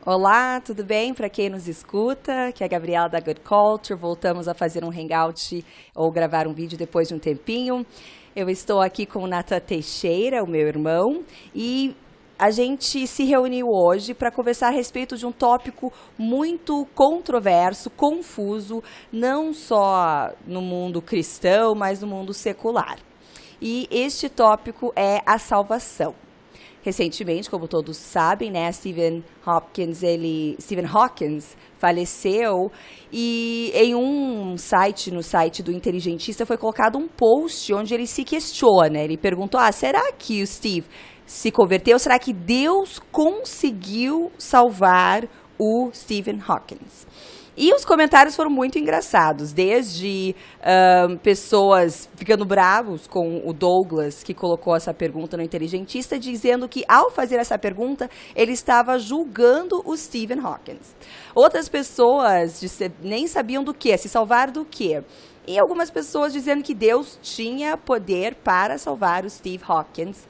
Olá, tudo bem? Para quem nos escuta, que é a Gabriela da Good Culture. Voltamos a fazer um hangout ou gravar um vídeo depois de um tempinho. Eu estou aqui com o Nathan Teixeira, o meu irmão, e a gente se reuniu hoje para conversar a respeito de um tópico muito controverso, confuso, não só no mundo cristão, mas no mundo secular. E este tópico é a salvação. Recentemente, como todos sabem, né, Stephen Hawkins faleceu e em um site, no site do Inteligentista, foi colocado um post onde ele se questiona. Ele perguntou, será que o Steve se converteu? Será que Deus conseguiu salvar o Stephen Hawkins? E os comentários foram muito engraçados, desde pessoas ficando bravos com o Douglas, que colocou essa pergunta no Inteligentista, dizendo que, ao fazer essa pergunta, ele estava julgando o Stephen Hawkins. Outras pessoas nem sabiam do que, se salvar do quê. E algumas pessoas dizendo que Deus tinha poder para salvar o Steve Hawkins.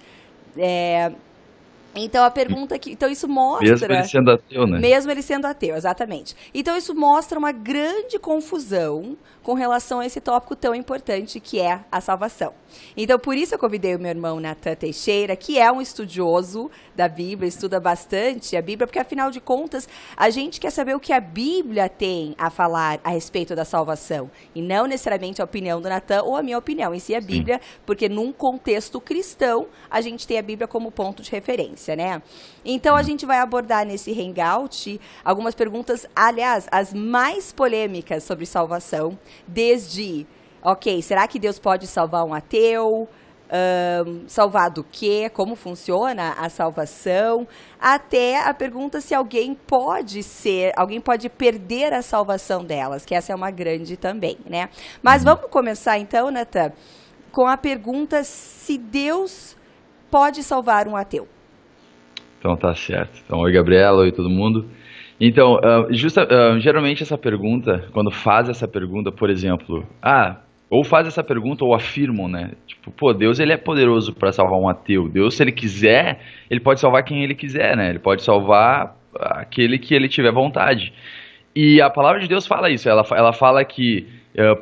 Então, a pergunta que... Então, isso mostra... Mesmo ele sendo ateu, né? Mesmo ele sendo ateu, exatamente. Então, isso mostra uma grande confusão com relação a esse tópico tão importante que é a salvação. Então, por isso eu convidei o meu irmão Nathan Teixeira, que é um estudioso da Bíblia, estuda bastante a Bíblia, porque, afinal de contas, a gente quer saber o que a Bíblia tem a falar a respeito da salvação, e não necessariamente a opinião do Nathan ou a minha opinião, em si a Bíblia, porque num contexto cristão, a gente tem a Bíblia como ponto de referência, né? Então, a gente vai abordar nesse hangout algumas perguntas, aliás, as mais polêmicas sobre salvação, desde, será que Deus pode salvar um ateu? Salvar do quê? Como funciona a salvação? Até a pergunta se alguém pode perder a salvação delas, que essa é uma grande também, né? Mas vamos começar então, Nathan, com a pergunta se Deus pode salvar um ateu. Então tá certo. Então, oi Gabriela, oi todo mundo. Então, geralmente essa pergunta, quando faz essa pergunta, por exemplo, ou faz essa pergunta ou afirmam, né? Tipo, Deus ele é poderoso para salvar um ateu. Deus, se ele quiser, ele pode salvar quem ele quiser, né? Ele pode salvar aquele que ele tiver vontade. E a palavra de Deus fala isso. Ela fala que,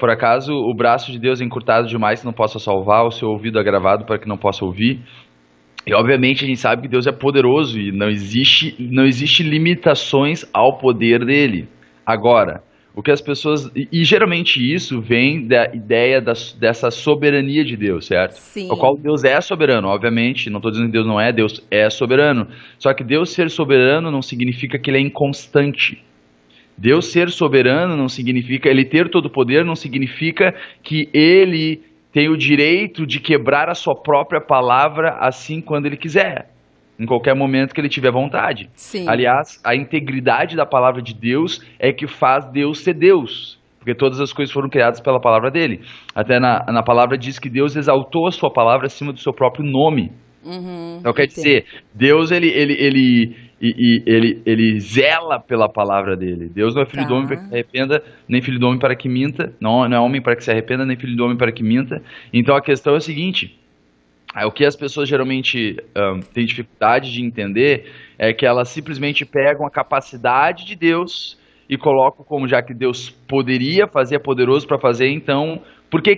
por acaso, o braço de Deus é encurtado demais que não possa salvar, o seu ouvido agravado para que não possa ouvir. E obviamente a gente sabe que Deus é poderoso e não existe limitações ao poder dele. Agora, o que as pessoas... E geralmente isso vem da ideia dessa soberania de Deus, certo? Sim. O qual Deus é soberano, obviamente. Não estou dizendo que Deus não é, Deus é soberano. Só que Deus ser soberano não significa que ele é inconstante. Deus ser soberano não significa... Ele ter todo o poder não significa que ele... tem o direito de quebrar a sua própria palavra assim quando ele quiser, em qualquer momento que ele tiver vontade. Sim. Aliás, a integridade da palavra de Deus é que faz Deus ser Deus, porque todas as coisas foram criadas pela palavra dele. Até na palavra diz que Deus exaltou a sua palavra acima do seu próprio nome. Então quer dizer, Deus ele zela pela palavra dele. Deus não é filho do homem para que se arrependa, nem filho do homem para que minta. Não é homem para que se arrependa, nem filho do homem para que minta. Então a questão é a seguinte: o que as pessoas geralmente têm dificuldade de entender é que elas simplesmente pegam a capacidade de Deus e colocam como, já que Deus poderia fazer, é poderoso para fazer, então por que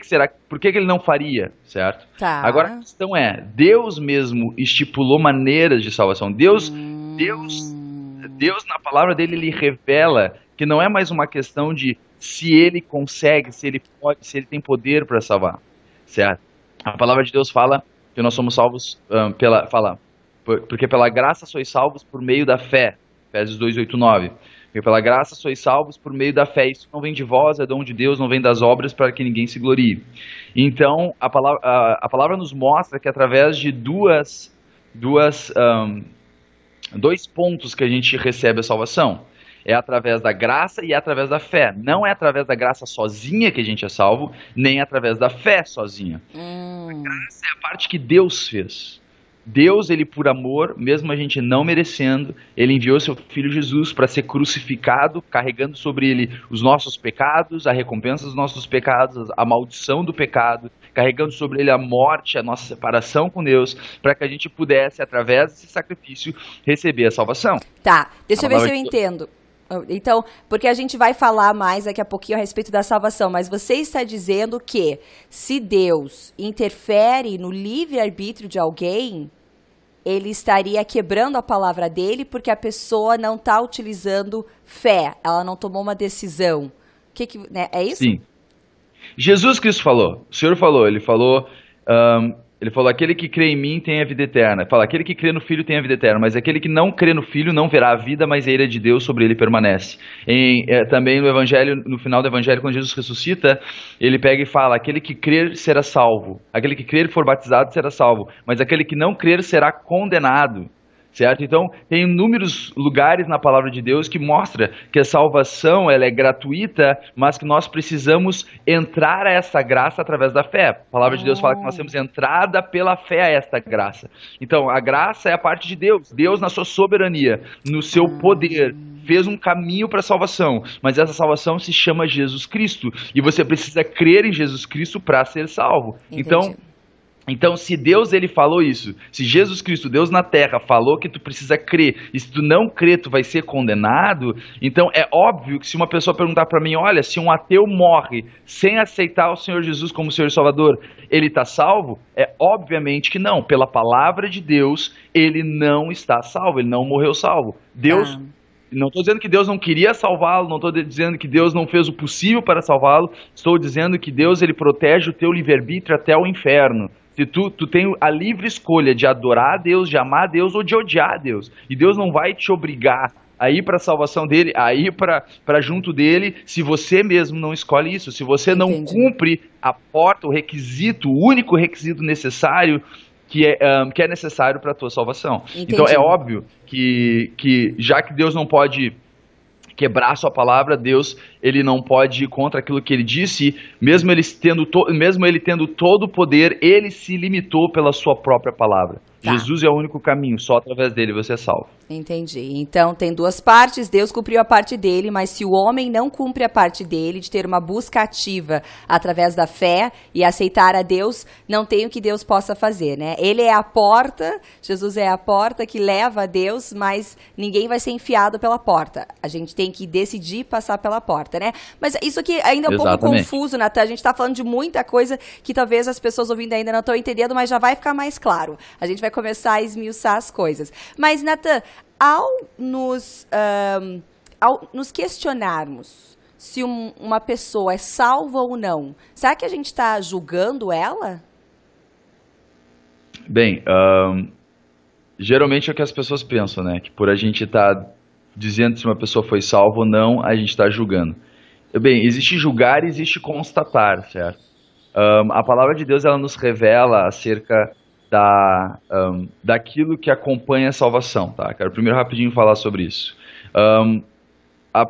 ele não faria, certo? Tá. Agora a questão é, Deus mesmo estipulou maneiras de salvação. Deus na palavra dele, ele revela que não é mais uma questão de se ele consegue, se ele pode, se ele tem poder para salvar, certo? A palavra de Deus fala que nós somos salvos porque pela graça sois salvos por meio da fé, Efésios 2:8-9. Porque pela graça sois salvos por meio da fé. Isso não vem de vós, é dom de Deus, não vem das obras para que ninguém se glorie. Então, a palavra nos mostra que através de dois pontos que a gente recebe a salvação. É através da graça e é através da fé. Não é através da graça sozinha que a gente é salvo, nem através da fé sozinha. A graça é a parte que Deus fez. Deus, ele por amor, mesmo a gente não merecendo, ele enviou seu filho Jesus para ser crucificado, carregando sobre ele os nossos pecados, a recompensa dos nossos pecados, a maldição do pecado, carregando sobre ele a morte, a nossa separação com Deus, para que a gente pudesse, através desse sacrifício, receber a salvação. Tá, deixa eu ver se eu de Deus. entendo. Então, porque a gente vai falar mais daqui a pouquinho a respeito da salvação, mas você está dizendo que se Deus interfere no livre-arbítrio de alguém, ele estaria quebrando a palavra dele porque a pessoa não está utilizando fé, ela não tomou uma decisão. Né, é isso? Sim. Jesus Cristo falou, o Senhor falou, ele falou, aquele que crê em mim tem a vida eterna. Fala, aquele que crê no Filho tem a vida eterna, mas aquele que não crê no Filho não verá a vida, mas a ira de Deus sobre ele permanece. Também no Evangelho, no final do Evangelho, quando Jesus ressuscita, ele pega e fala, aquele que crer será salvo, aquele que crer e for batizado será salvo, mas aquele que não crer será condenado. Certo? Então, tem inúmeros lugares na palavra de Deus que mostra que a salvação ela é gratuita, mas que nós precisamos entrar a essa graça através da fé. A palavra de Deus fala que nós temos entrada pela fé a esta graça. Então, a graça é a parte de Deus. Deus, na sua soberania, no seu poder, fez um caminho para a salvação, mas essa salvação se chama Jesus Cristo. E você precisa crer em Jesus Cristo para ser salvo. Entendi. Então, se Deus ele falou isso, se Jesus Cristo, Deus na terra, falou que tu precisa crer, e se tu não crer, tu vai ser condenado, então é óbvio que se uma pessoa perguntar para mim, olha, se um ateu morre sem aceitar o Senhor Jesus como Senhor e Salvador, ele está salvo? É obviamente que não. Pela palavra de Deus, ele não está salvo, ele não morreu salvo. Deus... Não estou dizendo que Deus não queria salvá-lo, não estou dizendo que Deus não fez o possível para salvá-lo, estou dizendo que Deus ele protege o teu livre-arbítrio até o inferno. Se tu tem a livre escolha de adorar a Deus, de amar a Deus ou de odiar a Deus. E Deus não vai te obrigar a ir para a salvação dele, a ir para junto dele, se você mesmo não escolhe isso. Se você não cumpre a porta, o requisito, o único requisito necessário que é necessário para a tua salvação. Entendi. Então é óbvio que já que Deus não pode quebrar a sua palavra, Deus ele não pode ir contra aquilo que ele disse, mesmo ele tendo todo o poder, ele se limitou pela sua própria palavra. Tá. Jesus é o único caminho, só através dele você é salvo. Entendi. Então tem duas partes, Deus cumpriu a parte dele, mas se o homem não cumpre a parte dele, de ter uma busca ativa através da fé e aceitar a Deus, não tem o que Deus possa fazer, né? Ele é a porta, Jesus é a porta que leva a Deus, mas ninguém vai ser enfiado pela porta. A gente tem que decidir passar pela porta, né? Mas isso aqui ainda é um pouco confuso, Natan. A gente está falando de muita coisa que talvez as pessoas ouvindo ainda não estão entendendo, mas já vai ficar mais claro. A gente vai começar a esmiuçar as coisas. Mas, Natan, ao nos questionarmos se uma pessoa é salva ou não, será que a gente está julgando ela? Bem, geralmente é o que as pessoas pensam, né? Que por a gente estar dizendo se uma pessoa foi salva ou não, a gente está julgando. Bem, existe julgar e existe constatar, certo? A palavra de Deus ela nos revela acerca daquilo que acompanha a salvação, tá? Quero primeiro rapidinho falar sobre isso.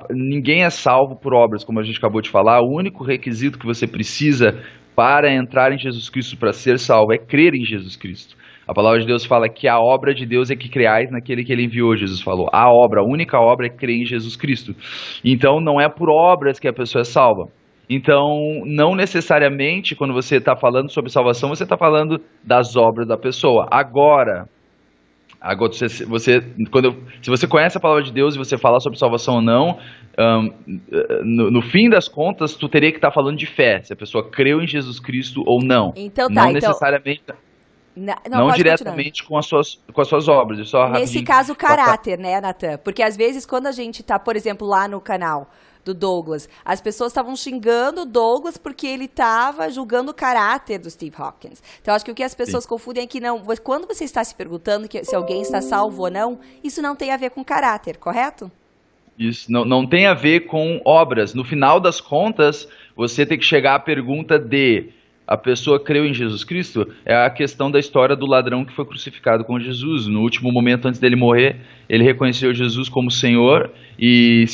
Ninguém é salvo por obras, como a gente acabou de falar. O único requisito que você precisa para entrar em Jesus Cristo, para ser salvo, é crer em Jesus Cristo. A palavra de Deus fala que a obra de Deus é que creais naquele que ele enviou, Jesus falou. A única obra é crer em Jesus Cristo. Então não é por obras que a pessoa é salva. Então, não necessariamente, quando você está falando sobre salvação, você está falando das obras da pessoa. Agora se você conhece a palavra de Deus e você falar sobre salvação ou não, no fim das contas, tu teria que estar falando de fé, se a pessoa creu em Jesus Cristo ou não. Então tá, não necessariamente... Não diretamente com as suas obras. Nesse caso, o caráter, né, Natan? Porque às vezes, quando a gente está, por exemplo, lá no canal do Douglas, as pessoas estavam xingando o Douglas porque ele estava julgando o caráter do Steve Hawkins. Então, acho que o que as pessoas confundem é que não, quando você está se perguntando se alguém está salvo ou não, isso não tem a ver com caráter, correto? Isso não tem a ver com obras. No final das contas, você tem que chegar à pergunta de a pessoa creu em Jesus Cristo, é a questão da história do ladrão que foi crucificado com Jesus. No último momento antes dele morrer, ele reconheceu Jesus como Senhor e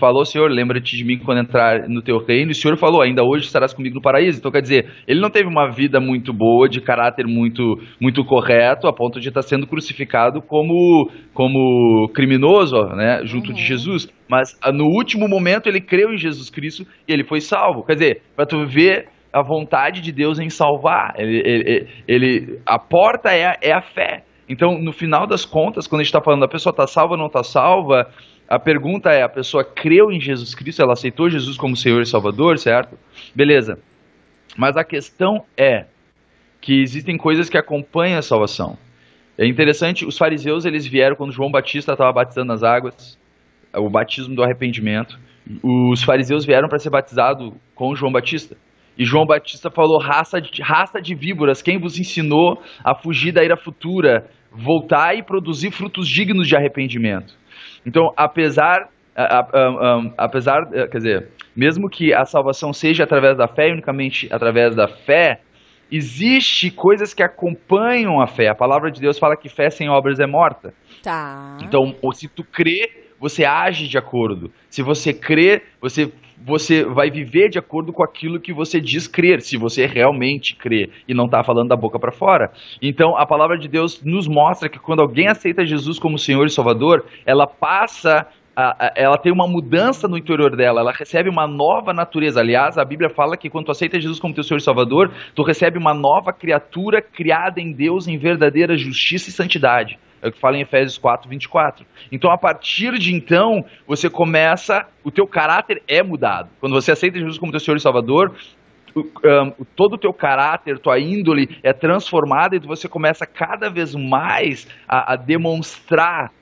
falou: Senhor, lembra-te de mim quando entrar no teu reino. E o Senhor falou: ainda hoje estarás comigo no paraíso. Então, quer dizer, ele não teve uma vida muito boa, de caráter muito correto, a ponto de estar sendo crucificado como criminoso, né, junto de Jesus. Mas no último momento ele creu em Jesus Cristo e ele foi salvo. Quer dizer, para tu ver a vontade de Deus em salvar, a porta é a fé. Então, no final das contas, quando a gente está falando a pessoa está salva ou não está salva, a pergunta é: a pessoa creu em Jesus Cristo, ela aceitou Jesus como Senhor e Salvador, certo? Beleza. Mas a questão é que existem coisas que acompanham a salvação. É interessante, os fariseus, eles vieram quando João Batista estava batizando nas águas, o batismo do arrependimento. Os fariseus vieram para ser batizados com João Batista. E João Batista falou: raça de víboras, quem vos ensinou a fugir da ira futura, voltar e produzir frutos dignos de arrependimento? Então, quer dizer, mesmo que a salvação seja através da fé, unicamente através da fé, existe coisas que acompanham a fé. A palavra de Deus fala que fé sem obras é morta. Tá. Então, se tu crê, você age de acordo. Se você crê, você vai viver de acordo com aquilo que você diz crer, se você realmente crê e não está falando da boca para fora. Então, a palavra de Deus nos mostra que quando alguém aceita Jesus como Senhor e Salvador, ela tem uma mudança no interior dela, ela recebe uma nova natureza. Aliás, a Bíblia fala que quando tu aceita Jesus como teu Senhor e Salvador, tu recebe uma nova criatura criada em Deus em verdadeira justiça e santidade. É o que fala em Efésios 4:24. Então, a partir de então, você começa, o teu caráter é mudado. Quando você aceita Jesus como teu Senhor e Salvador, todo o teu caráter, tua índole é transformada e você começa cada vez mais a demonstrar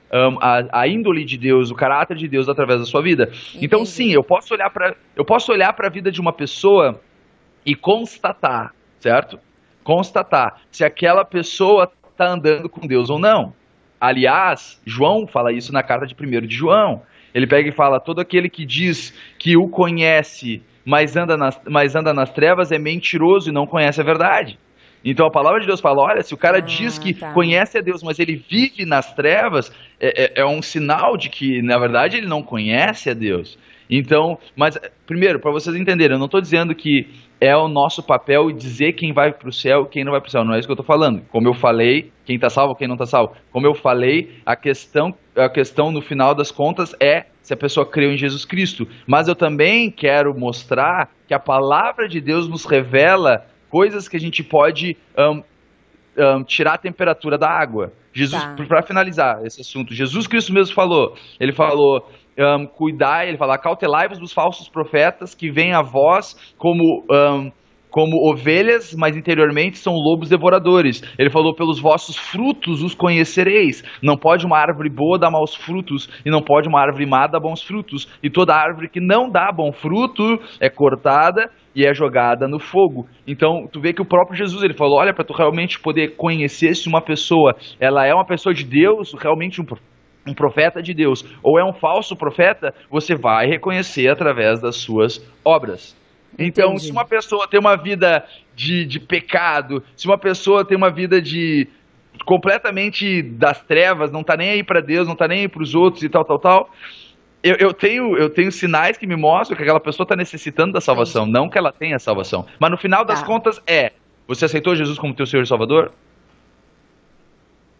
a índole de Deus, o caráter de Deus através da sua vida. Entendi. Então, sim, eu posso olhar para a vida de uma pessoa e constatar, certo? Constatar se aquela pessoa está andando com Deus ou não. Aliás, João fala isso na carta de 1 de João. Ele pega e fala: todo aquele que diz que o conhece, mas anda nas trevas, é mentiroso e não conhece a verdade. Então a palavra de Deus fala: olha, se o cara diz que conhece a Deus, mas ele vive nas trevas, é um sinal de que, na verdade, ele não conhece a Deus. Então, mas, primeiro, para vocês entenderem, eu não estou dizendo que é o nosso papel dizer quem vai para o céu e quem não vai para o céu. Não é isso que eu estou falando. Como eu falei, quem está salvo, quem não está salvo. Como eu falei, a questão no final das contas é se a pessoa creu em Jesus Cristo. Mas eu também quero mostrar que a palavra de Deus nos revela coisas que a gente pode tirar a temperatura da água. Jesus, para finalizar esse assunto, Jesus Cristo mesmo falou, ele falou: ele fala: cautelai-vos dos falsos profetas que vêm a vós como ovelhas, mas interiormente são lobos devoradores. Ele falou: pelos vossos frutos os conhecereis. Não pode uma árvore boa dar maus frutos, e não pode uma árvore má dar bons frutos. E toda árvore que não dá bom fruto é cortada e é jogada no fogo. Então, tu vê que o próprio Jesus, ele falou: olha, para tu realmente poder conhecer se uma pessoa, ela é uma pessoa de Deus, realmente um profeta de Deus, ou é um falso profeta, você vai reconhecer através das suas obras. Então, Entendi. Se uma pessoa tem uma vida de pecado, se uma pessoa tem uma vida completamente das trevas, não tá nem aí para Deus, não tá nem aí para os outros e tal, eu tenho sinais que me mostram que aquela pessoa está necessitando da salvação, Entendi. Não que ela tenha salvação. Mas no final das contas você aceitou Jesus como teu Senhor e Salvador?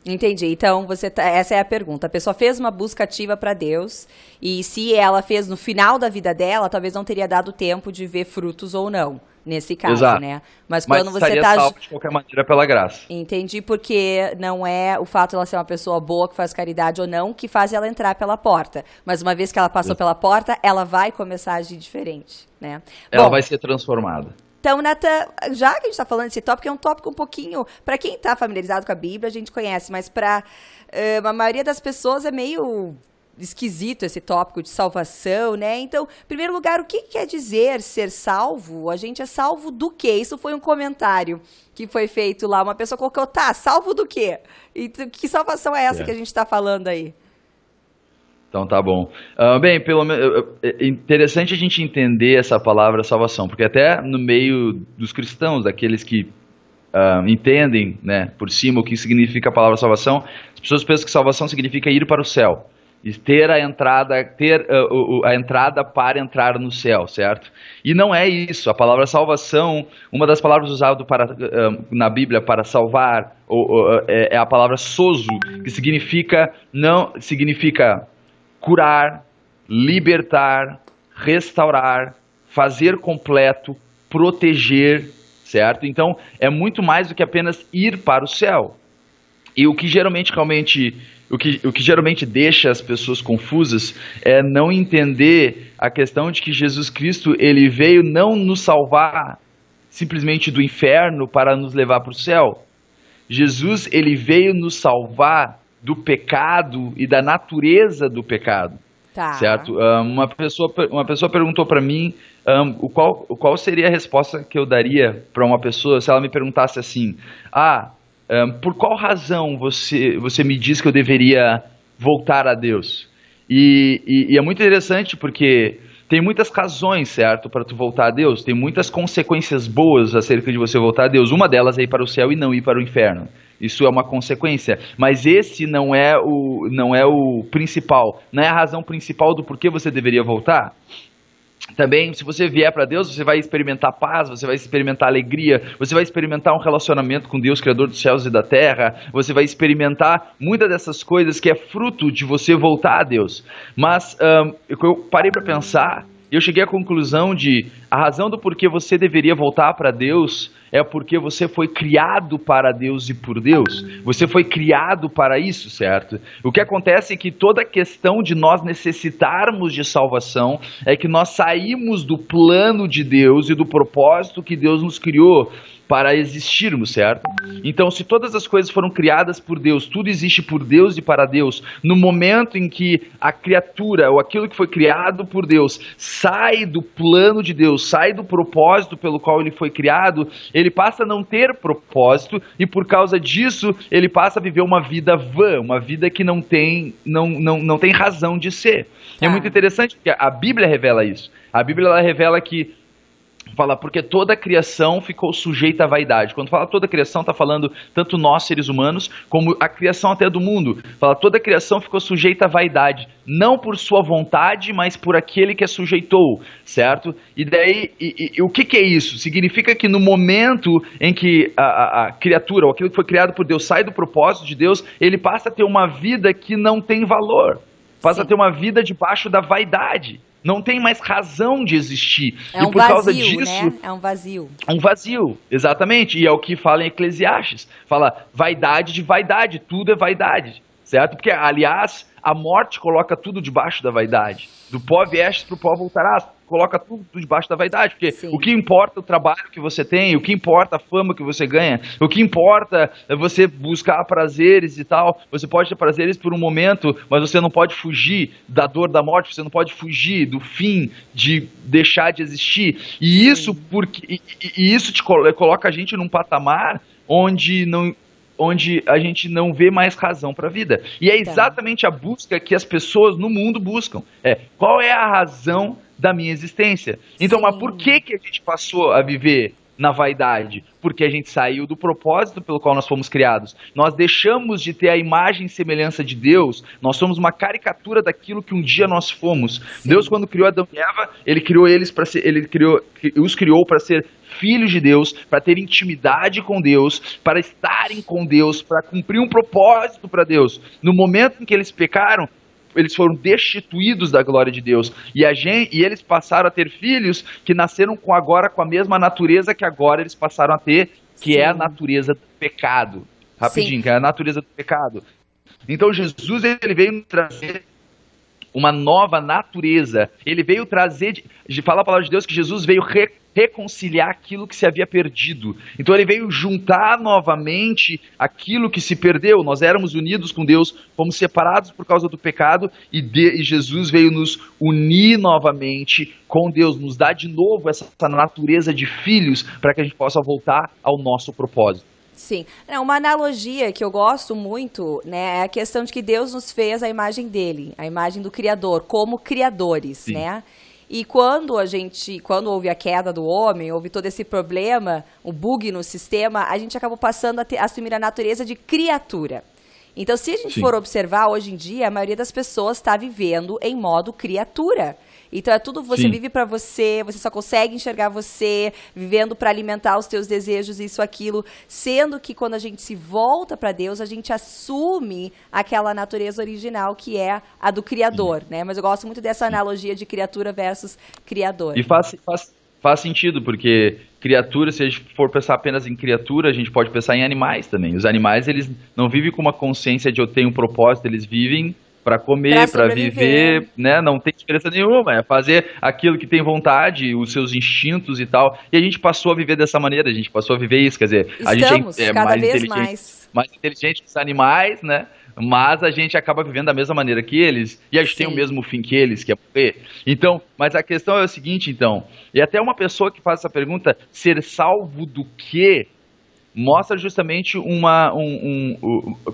Entendi. Então, essa é a pergunta. A pessoa fez uma busca ativa para Deus e se ela fez no final da vida dela, talvez não teria dado tempo de ver frutos ou não, nesse caso, Exato. Né? Mas quando você está salvo de qualquer maneira pela graça. Entendi, porque não é o fato de ela ser uma pessoa boa que faz caridade ou não que faz ela entrar pela porta. Mas uma vez que ela passou pela porta, ela vai começar a agir diferente, né? Ela vai ser transformada. Então, Nathan, já que a gente está falando desse tópico, é um tópico um pouquinho, para quem está familiarizado com a Bíblia, a gente conhece, mas para a maioria das pessoas é meio esquisito esse tópico de salvação, né? Então, em primeiro lugar, o que quer dizer ser salvo? A gente é salvo do quê? Isso foi um comentário que foi feito lá, uma pessoa colocou: salvo do quê? E que salvação é essa que a gente está falando aí? Então tá bom. Bem, é interessante a gente entender essa palavra salvação, porque até no meio dos cristãos, daqueles que entendem, né, por cima o que significa a palavra salvação, as pessoas pensam que salvação significa ir para o céu e ter a entrada, a entrada para entrar no céu, certo? E não é isso. A palavra salvação, uma das palavras usadas na Bíblia para salvar, é a palavra sozo, que significa curar, libertar, restaurar, fazer completo, proteger, certo? Então, é muito mais do que apenas ir para o céu. E o que geralmente deixa as pessoas confusas é não entender a questão de que Jesus Cristo, ele veio não nos salvar simplesmente do inferno para nos levar para o céu. Jesus, ele veio nos salvar do pecado e da natureza do pecado. Tá. Certo? Uma pessoa perguntou para mim qual seria a resposta que eu daria para uma pessoa se ela me perguntasse assim: por qual razão você me diz que eu deveria voltar a Deus? E é muito interessante porque tem muitas razões, certo, para tu voltar a Deus. Tem muitas consequências boas acerca de você voltar a Deus. Uma delas é ir para o céu e não ir para o inferno. Isso é uma consequência, mas esse não é o principal, não é a razão principal do porquê você deveria voltar. Também, se você vier para Deus, você vai experimentar paz, você vai experimentar alegria, você vai experimentar um relacionamento com Deus, Criador dos céus e da terra, você vai experimentar muitas dessas coisas que é fruto de você voltar a Deus. Mas eu parei para pensar e eu cheguei à conclusão de a razão do porquê você deveria voltar para Deus é porque você foi criado para Deus e por Deus. Você foi criado para isso, certo? O que acontece é que toda a questão de nós necessitarmos de salvação é que nós saímos do plano de Deus e do propósito que Deus nos criou para existirmos, certo? Então, se todas as coisas foram criadas por Deus, tudo existe por Deus e para Deus, no momento em que a criatura, ou aquilo que foi criado por Deus, sai do plano de Deus, sai do propósito pelo qual ele foi criado, ele passa a não ter propósito, e por causa disso, ele passa a viver uma vida vã, uma vida que não tem razão de ser. É muito interessante, porque a Bíblia revela isso. A Bíblia ela revela que fala, porque toda a criação ficou sujeita à vaidade. Quando fala toda a criação, está falando tanto nós, seres humanos, como a criação até do mundo. Fala, toda a criação ficou sujeita à vaidade. Não por sua vontade, mas por aquele que a sujeitou, certo? E daí, o que é isso? Significa que no momento em que a criatura, ou aquilo que foi criado por Deus, sai do propósito de Deus, ele passa a ter uma vida que não tem valor. Passa a ter uma vida debaixo da vaidade. Não tem mais razão de existir. É um e por causa vazio, disso, né? É um vazio. Um vazio, exatamente. E é o que fala em Eclesiastes. Fala vaidade de vaidade, tudo é vaidade. Certo? Porque, aliás, a morte coloca tudo debaixo da vaidade. Do pó vieste, para o pó voltarás. Coloca tudo debaixo da vaidade. Porque o que importa é o trabalho que você tem, o que importa a fama que você ganha, o que importa é você buscar prazeres e tal. Você pode ter prazeres por um momento, mas você não pode fugir da dor da morte, você não pode fugir do fim de deixar de existir. E isso, isso te coloca a gente num patamar onde a gente não vê mais razão para a vida. E é exatamente a busca que as pessoas no mundo buscam. Qual é a razão da minha existência? Então, mas por que a gente passou a viver na vaidade? Porque a gente saiu do propósito pelo qual nós fomos criados. Nós deixamos de ter a imagem e semelhança de Deus. Nós somos uma caricatura daquilo que um dia nós fomos. Deus, quando criou Adão e Eva, ele criou eles para ser, os criou para ser filhos de Deus, para ter intimidade com Deus, para estarem com Deus, para cumprir um propósito para Deus. No momento em que eles pecaram, eles foram destituídos da glória de Deus. E eles passaram a ter filhos que nasceram com a mesma natureza que agora eles passaram a ter, que é a natureza do pecado. Rapidinho, que é a natureza do pecado. Então Jesus, ele veio nos trazer uma nova natureza. Ele veio trazer, fala a palavra de Deus que Jesus veio reconciliar aquilo que se havia perdido. Então ele veio juntar novamente aquilo que se perdeu. Nós éramos unidos com Deus, fomos separados por causa do pecado e Jesus veio nos unir novamente com Deus, nos dar de novo essa natureza de filhos para que a gente possa voltar ao nosso propósito. Sim. Não, uma analogia que eu gosto muito, né, é a questão de que Deus nos fez a imagem dele, a imagem do Criador, como criadores, Sim. né? E quando houve a queda do homem, houve todo esse problema, o bug no sistema, a gente acabou passando a assumir a natureza de criatura. Então, se a gente Sim. for observar, hoje em dia, a maioria das pessoas está vivendo em modo criatura. Então, é tudo, você Sim. vive para você só consegue enxergar você, vivendo para alimentar os teus desejos, isso, aquilo. Sendo que quando a gente se volta para Deus, a gente assume aquela natureza original que é a do Criador, né? Mas eu gosto muito dessa analogia de criatura versus Criador. E faz sentido, porque criatura, se a gente for pensar apenas em criatura, a gente pode pensar em animais também. Os animais, eles não vivem com uma consciência de eu tenho um propósito, eles vivem para comer, para viver, né? Não tem diferença nenhuma, é fazer aquilo que tem vontade, os seus instintos e tal. E a gente passou a viver dessa maneira, a gente passou a viver isso, quer dizer, a gente é cada mais vez inteligente, mais inteligente que os animais, né? Mas a gente acaba vivendo da mesma maneira que eles, e a gente tem o mesmo fim que eles, que é morrer. Então, mas a questão é o seguinte, então, e até uma pessoa que faz essa pergunta, ser salvo do quê? Mostra justamente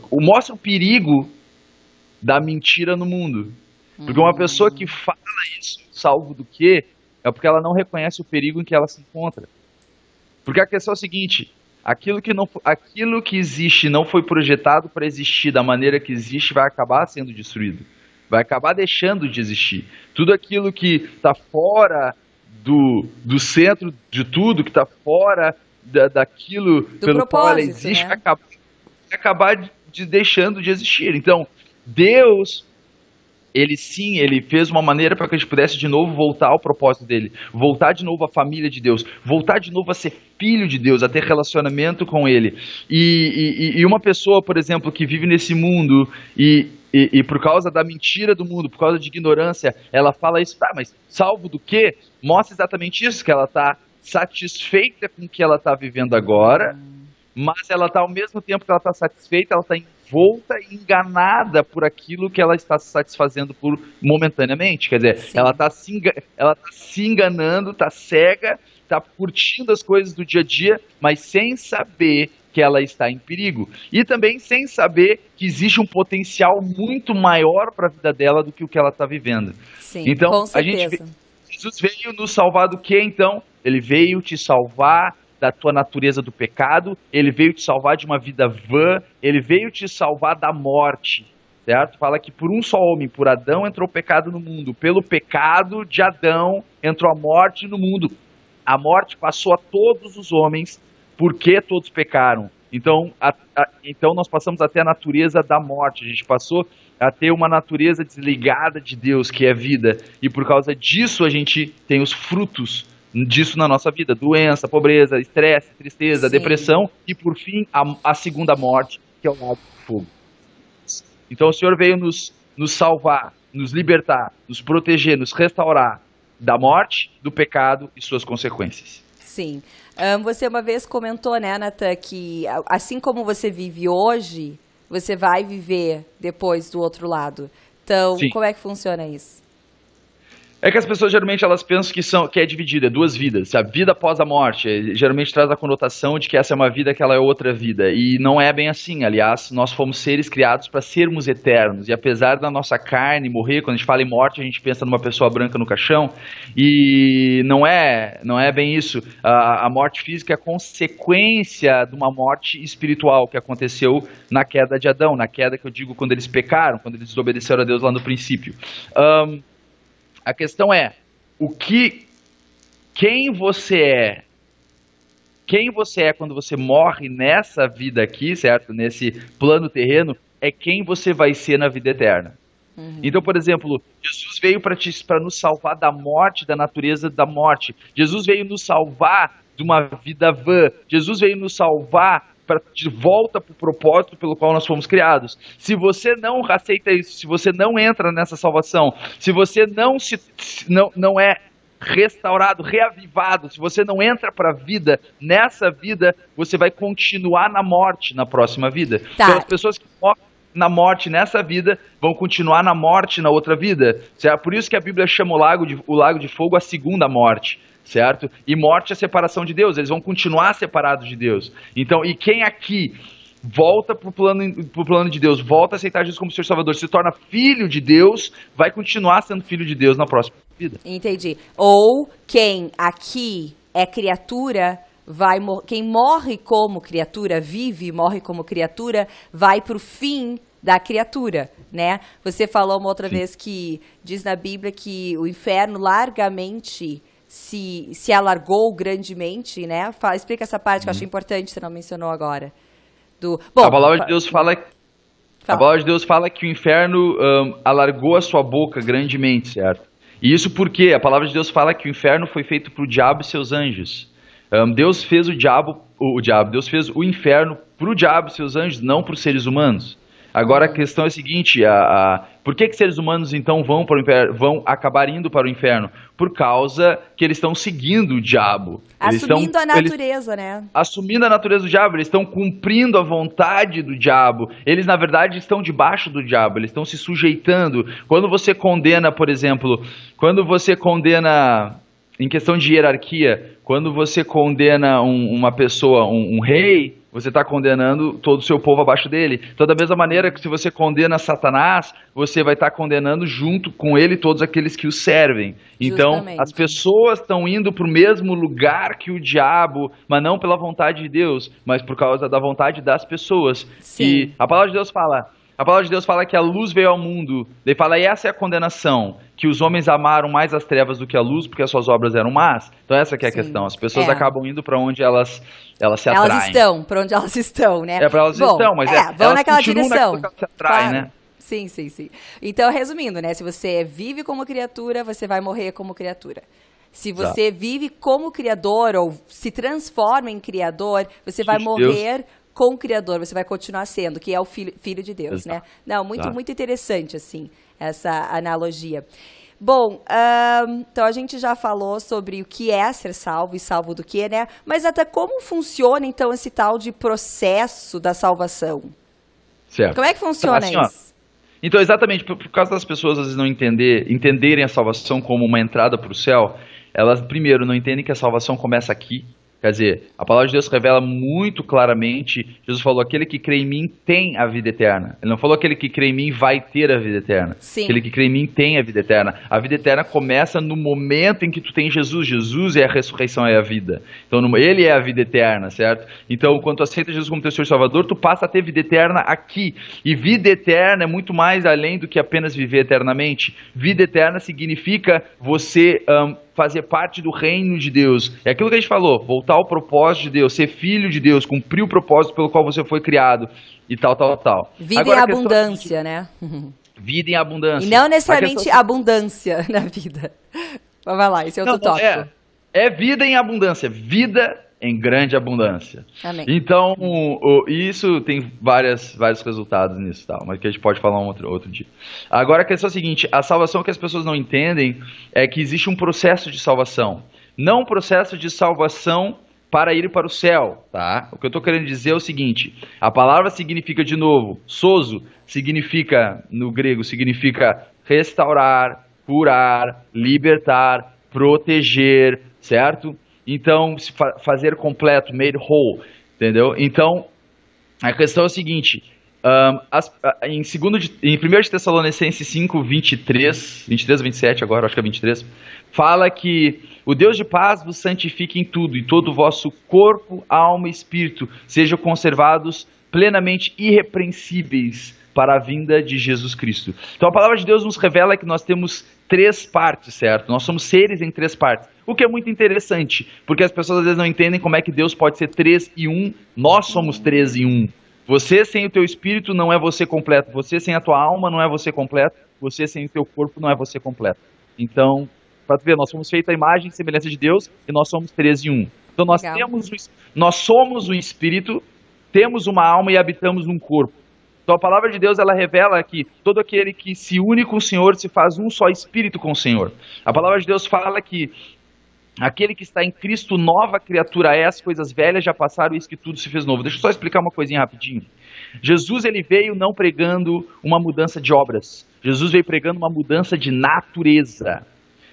mostra o perigo da mentira no mundo. Porque uma pessoa que fala isso, salvo do quê, é porque ela não reconhece o perigo em que ela se encontra. Porque a questão é a seguinte, aquilo que existe não foi projetado para existir da maneira que existe, vai acabar sendo destruído. Vai acabar deixando de existir. Tudo aquilo que está fora do centro de tudo, que está fora daquilo pelo qual ela existe, né? vai acabar deixando de existir. Então, Deus, ele fez uma maneira para que a gente pudesse de novo voltar ao propósito dele, voltar de novo à família de Deus, voltar de novo a ser filho de Deus, a ter relacionamento com ele. E uma pessoa, por exemplo, que vive nesse mundo e por causa da mentira do mundo, por causa de ignorância, ela fala isso, tá, mas salvo do quê? Mostra exatamente isso, que ela está satisfeita com o que ela está vivendo agora, mas ela está, ao mesmo tempo que ela está satisfeita, ela está envolta e enganada por aquilo que ela está se satisfazendo por momentaneamente. Quer dizer, ela está se enganando, está cega, está curtindo as coisas do dia a dia, mas sem saber que ela está em perigo. E também sem saber que existe um potencial muito maior para a vida dela do que o que ela está vivendo. Sim, então, com certeza. Jesus veio nos salvar do quê, então? Ele veio te salvar da tua natureza do pecado, ele veio te salvar de uma vida vã, ele veio te salvar da morte, certo? Fala que por um só homem, por Adão, entrou o pecado no mundo, pelo pecado de Adão entrou a morte no mundo. A morte passou a todos os homens, porque todos pecaram. Então, então nós passamos até a natureza da morte, a gente passou a ter uma natureza desligada de Deus, que é vida, e por causa disso a gente tem os frutos disso na nossa vida, doença, pobreza, estresse, tristeza, depressão e por fim a segunda morte, que é o lago do fogo. Então o Senhor veio nos salvar, nos libertar, nos proteger, nos restaurar da morte, do pecado e suas consequências. Sim. Você uma vez comentou, né, Natan, que assim como você vive hoje, você vai viver depois do outro lado. Então, Sim. Como é que funciona isso? É que as pessoas geralmente elas pensam que é dividida, é duas vidas. A vida após a morte geralmente traz a conotação de que essa é uma vida, que ela é outra vida. E não é bem assim. Aliás, nós fomos seres criados para sermos eternos. E apesar da nossa carne morrer, quando a gente fala em morte, a gente pensa numa pessoa branca no caixão. E não é bem isso. A morte física é consequência de uma morte espiritual que aconteceu na queda de Adão. Na queda que eu digo quando eles pecaram, quando eles desobedeceram a Deus lá no princípio. A questão é, quem você é? Quem você é quando você morre nessa vida aqui, certo? Nesse plano terreno, é quem você vai ser na vida eterna. Então, por exemplo, Jesus veio para nos salvar da morte, da natureza da morte. Jesus veio nos salvar de uma vida vã. Jesus veio nos salvar de volta para o propósito pelo qual nós fomos criados. Se você não aceita isso, se você não entra nessa salvação, se você não é restaurado, reavivado, se você não entra para a vida, nessa vida, você vai continuar na morte na próxima vida. Tá. Então as pessoas que morrem na morte nessa vida, vão continuar na morte na outra vida. Certo? Por isso que a Bíblia chama o lago de fogo a segunda morte. Certo? E morte é a separação de Deus, eles vão continuar separados de Deus. Então, e quem aqui volta pro plano de Deus, volta a aceitar Jesus como Senhor e Salvador, se torna filho de Deus, vai continuar sendo filho de Deus na próxima vida. Entendi. Ou quem aqui é criatura, quem morre como criatura, vive e morre como criatura, vai para o fim da criatura, né? Você falou uma outra vez que diz na Bíblia que o inferno largamente se alargou grandemente, né? Explica essa parte que eu achei importante, você não mencionou agora. Bom, a palavra de Deus fala que o inferno alargou a sua boca grandemente, certo? E isso porque a palavra de Deus fala que o inferno foi feito para o diabo e seus anjos. Deus fez Deus fez o inferno para o diabo e seus anjos, não para os seres humanos. Agora a questão é a seguinte, por que seres humanos então vão acabar indo para o inferno? Por causa que eles estão seguindo o diabo. Assumindo a natureza, né? Assumindo a natureza do diabo, eles estão cumprindo a vontade do diabo. Eles, na verdade, estão debaixo do diabo, eles estão se sujeitando. Quando você condena, por exemplo, em questão de hierarquia, quando você condena uma pessoa, um rei, você está condenando todo o seu povo abaixo dele. Então, da mesma maneira que se você condena Satanás, você vai estar condenando junto com ele todos aqueles que o servem. Então, justamente, as pessoas estão indo para o mesmo lugar que o diabo, mas não pela vontade de Deus, mas por causa da vontade das pessoas. Sim. E a palavra de Deus fala que a luz veio ao mundo. Daí fala, e essa é a condenação, que os homens amaram mais as trevas do que a luz, porque as suas obras eram más. Então essa que é a questão. As pessoas acabam indo para onde elas se atraem. Elas estão, para onde elas estão, né? Para elas estão, mas vão naquela direção. Que elas se atraem, claro. né? Sim. Então, resumindo, né? Se você vive como criatura, você vai morrer como criatura. Se você vive como criador ou se transforma em criador, você vai morrer com o Criador, você vai continuar sendo, que é o filho de Deus, né? Não, muito interessante, assim, essa analogia. Bom, então a gente já falou sobre o que é ser salvo e salvo do que, né? Mas até como funciona, então, esse tal de processo da salvação? Certo. Como é que funciona isso? Então, exatamente, por causa das pessoas às vezes não entenderem a salvação como uma entrada para o céu, elas, primeiro, não entendem que a salvação começa aqui. Quer dizer, a palavra de Deus revela muito claramente, Jesus falou, aquele que crê em mim tem a vida eterna. Ele não falou aquele que crê em mim vai ter a vida eterna. Sim. Aquele que crê em mim tem a vida eterna. A vida eterna começa no momento em que tu tem Jesus. Jesus é a ressurreição e a vida. Então, ele é a vida eterna, certo? Então, quando tu aceita Jesus como teu Senhor e Salvador, tu passa a ter vida eterna aqui. E vida eterna é muito mais além do que apenas viver eternamente. Vida eterna significa você fazer parte do reino de Deus. É aquilo que a gente falou, voltar ao propósito de Deus, ser filho de Deus, cumprir o propósito pelo qual você foi criado e tal. Vida Agora, em abundância, né? Vida em abundância. E não necessariamente abundância na vida. Mas vai lá, esse é outro tópico. É vida em abundância, vida em grande abundância. Amém. Então, isso tem vários resultados nisso, tal, mas que a gente pode falar outro dia. Agora, a questão é a seguinte, a salvação que as pessoas não entendem é que existe um processo de salvação. Não um processo de salvação para ir para o céu, tá? O que eu estou querendo dizer é o seguinte, a palavra significa, de novo, sozo, significa, no grego, significa restaurar, curar, libertar, proteger, certo? Então, fazer completo, made whole, entendeu? Então, a questão é a seguinte, em 1 Tessalonicenses 5, 23 a 27 agora, acho que é 23, fala que o Deus de paz vos santifique em tudo, e todo o vosso corpo, alma e espírito sejam conservados plenamente irrepreensíveis para a vinda de Jesus Cristo. Então a palavra de Deus nos revela que nós temos 3 partes, certo? Nós somos seres em 3 partes, o que é muito interessante, porque as pessoas às vezes não entendem como é que Deus pode ser 3 em 1, nós somos 3 em 1. Você sem o teu espírito não é você completo, você sem a tua alma não é você completo, você sem o teu corpo não é você completo. Então, para tu ver, nós somos feitos à imagem e semelhança de Deus e nós somos 3 em 1. Então nós somos um espírito, temos uma alma e habitamos num corpo. Então a palavra de Deus, ela revela que todo aquele que se une com o Senhor se faz um só espírito com o Senhor. A palavra de Deus fala que aquele que está em Cristo, nova criatura é, as coisas velhas já passaram e isso que tudo se fez novo. Deixa eu só explicar uma coisinha rapidinho. Jesus, ele veio não pregando uma mudança de obras. Jesus veio pregando uma mudança de natureza.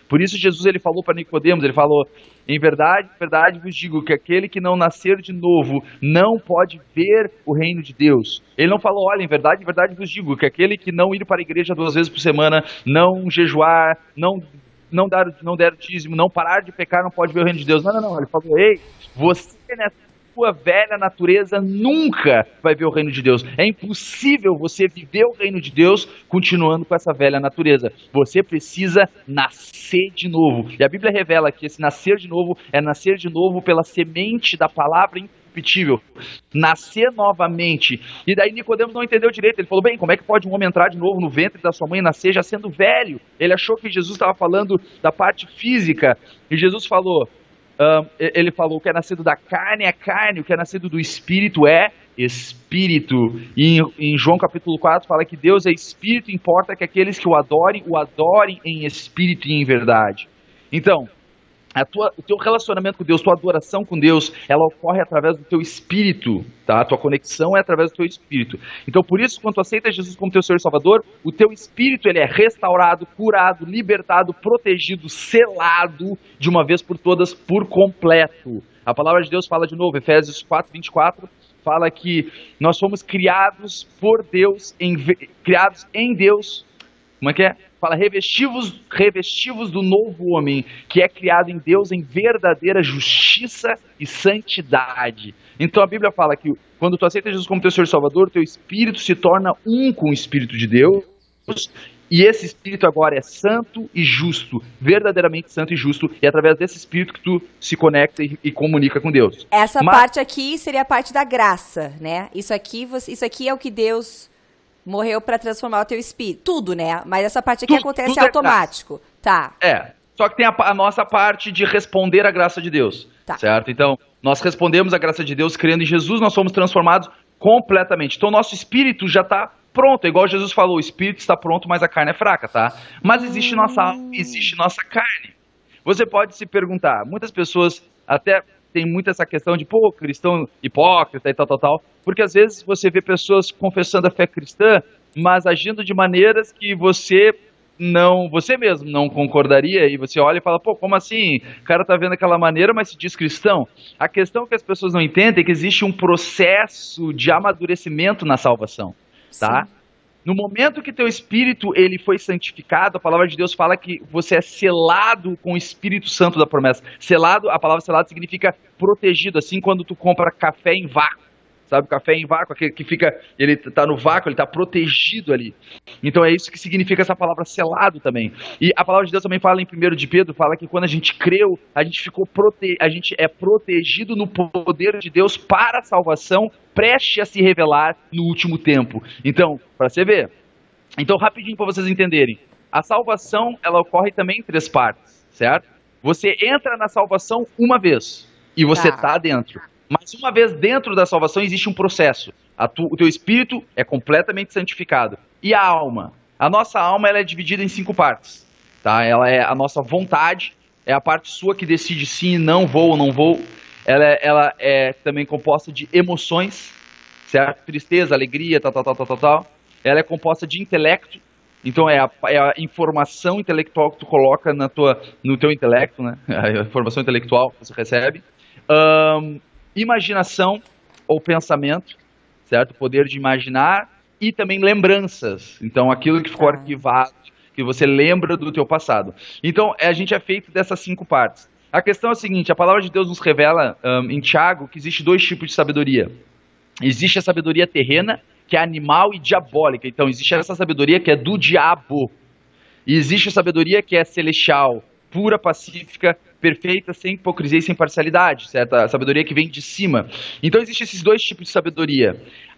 Por isso Jesus, ele falou para Nicodemos, ele falou: em verdade vos digo que aquele que não nascer de novo não pode ver o reino de Deus. Ele não falou: olha, em verdade vos digo que aquele que não ir para a igreja 2 vezes por semana, não jejuar, não der dízimo, não parar de pecar, não pode ver o reino de Deus. Não. Ele falou: ei, você nessa sua velha natureza nunca vai ver o reino de Deus. É impossível você viver o reino de Deus continuando com essa velha natureza. Você precisa nascer de novo. E a Bíblia revela que esse nascer de novo é nascer de novo pela semente da palavra incorruptível. Nascer novamente. E daí Nicodemos não entendeu direito. Ele falou: bem, como é que pode um homem entrar de novo no ventre da sua mãe e nascer já sendo velho? Ele achou que Jesus estava falando da parte física. E Jesus falou... ele falou: o que é nascido da carne é carne, o que é nascido do espírito é espírito. E em João capítulo 4 fala que Deus é espírito, importa que aqueles que o adorem em espírito e em verdade. Então, o teu relacionamento com Deus, tua adoração com Deus, ela ocorre através do teu espírito, tá? A tua conexão é através do teu espírito. Então, por isso, quando tu aceitas Jesus como teu Senhor e Salvador, o teu espírito, ele é restaurado, curado, libertado, protegido, selado, de uma vez por todas, por completo. A palavra de Deus fala de novo, Efésios 4:24, fala que nós fomos criados por Deus, criados em Deus. Como é que é? Fala: revestivos do novo homem, que é criado em Deus em verdadeira justiça e santidade. Então a Bíblia fala que quando tu aceita Jesus como teu Senhor e Salvador, teu espírito se torna um com o Espírito de Deus, e esse espírito agora é santo e justo, verdadeiramente santo e justo, e é através desse espírito que tu se conecta e comunica com Deus. Essa parte aqui seria a parte da graça, né? Isso aqui é o que Deus morreu para transformar o teu espírito. Tudo, né? Mas essa parte aqui acontece automático. Tá. Só que tem a nossa parte de responder à graça de Deus. Tá. Certo? Então, nós respondemos à graça de Deus crendo em Jesus, nós somos transformados completamente. Então, nosso espírito já está pronto. Igual Jesus falou: o espírito está pronto, mas a carne é fraca, tá? Mas existe nossa alma, existe nossa carne. Você pode se perguntar, muitas pessoas até tem muito essa questão de, cristão hipócrita e tal, porque às vezes você vê pessoas confessando a fé cristã, mas agindo de maneiras que você mesmo não concordaria, e você olha e fala: como assim? O cara tá vendo aquela maneira, mas se diz cristão. A questão que as pessoas não entendem é que existe um processo de amadurecimento na salvação, tá? Sim. No momento que teu espírito ele foi santificado, a palavra de Deus fala que você é selado com o Espírito Santo da promessa. Selado, a palavra selado significa protegido, assim quando tu compra café em vácuo. Sabe, o café em vácuo, aquele que fica, ele tá no vácuo, ele tá protegido ali. Então é isso que significa essa palavra selado também. E a palavra de Deus também fala em 1 de Pedro, fala que quando a gente creu, a gente é protegido no poder de Deus para a salvação, preste a se revelar no último tempo. Então, para você ver. Então, rapidinho para vocês entenderem. A salvação, ela ocorre também em 3 partes, certo? Você entra na salvação uma vez e você tá dentro. Mas uma vez dentro da salvação existe um processo. O teu espírito é completamente santificado. E a alma? A nossa alma ela é dividida em 5 partes. Tá? Ela é a nossa vontade, é a parte sua que decide sim, não vou ou não vou. Ela é também composta de emoções, certo? Tristeza, alegria, tal. Ela é composta de intelecto. Então é a informação intelectual que tu coloca no teu intelecto, né? A informação intelectual que você recebe. Imaginação ou pensamento, certo? Poder de imaginar e também lembranças. Então, aquilo que ficou arquivado, que você lembra do teu passado. Então, a gente é feito dessas 5 partes. A questão é a seguinte: a palavra de Deus nos revela em Tiago que existe 2 tipos de sabedoria. Existe a sabedoria terrena, que é animal e diabólica. Então, existe essa sabedoria que é do diabo. E existe a sabedoria que é celestial, pura, pacífica, perfeita, sem hipocrisia e sem parcialidade, certo? A sabedoria que vem de cima. Então existem esses 2 tipos de sabedoria.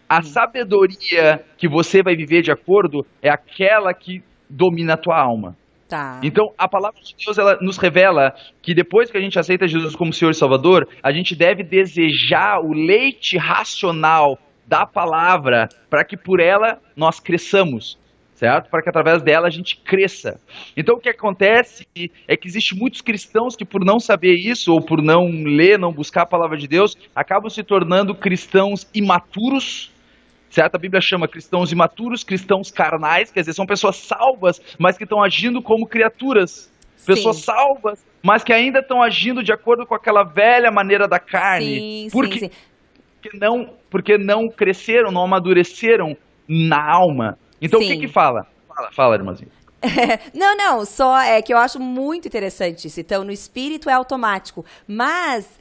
A sabedoria que você vai viver de acordo é aquela que domina a tua alma. Tá. Então a palavra de Deus ela nos revela que depois que a gente aceita Jesus como Senhor e Salvador, a gente deve desejar o leite racional da palavra para que por ela nós cresçamos. Certo? Para que através dela a gente cresça. Então o que acontece é que existe muitos cristãos que por não saber isso, ou por não ler, não buscar a palavra de Deus, acabam se tornando cristãos imaturos, certo? A Bíblia chama cristãos imaturos, cristãos carnais, quer dizer, são pessoas salvas, mas que estão agindo como criaturas. Pessoas Sim. salvas, mas que ainda estão agindo de acordo com aquela velha maneira da carne. Sim, Por sim, quê? sim. Porque não cresceram, não amadureceram na alma. Então o que Sim. que fala? Fala, irmãzinho. Não, não, só é que eu acho muito interessante isso. Então, no espírito é automático, mas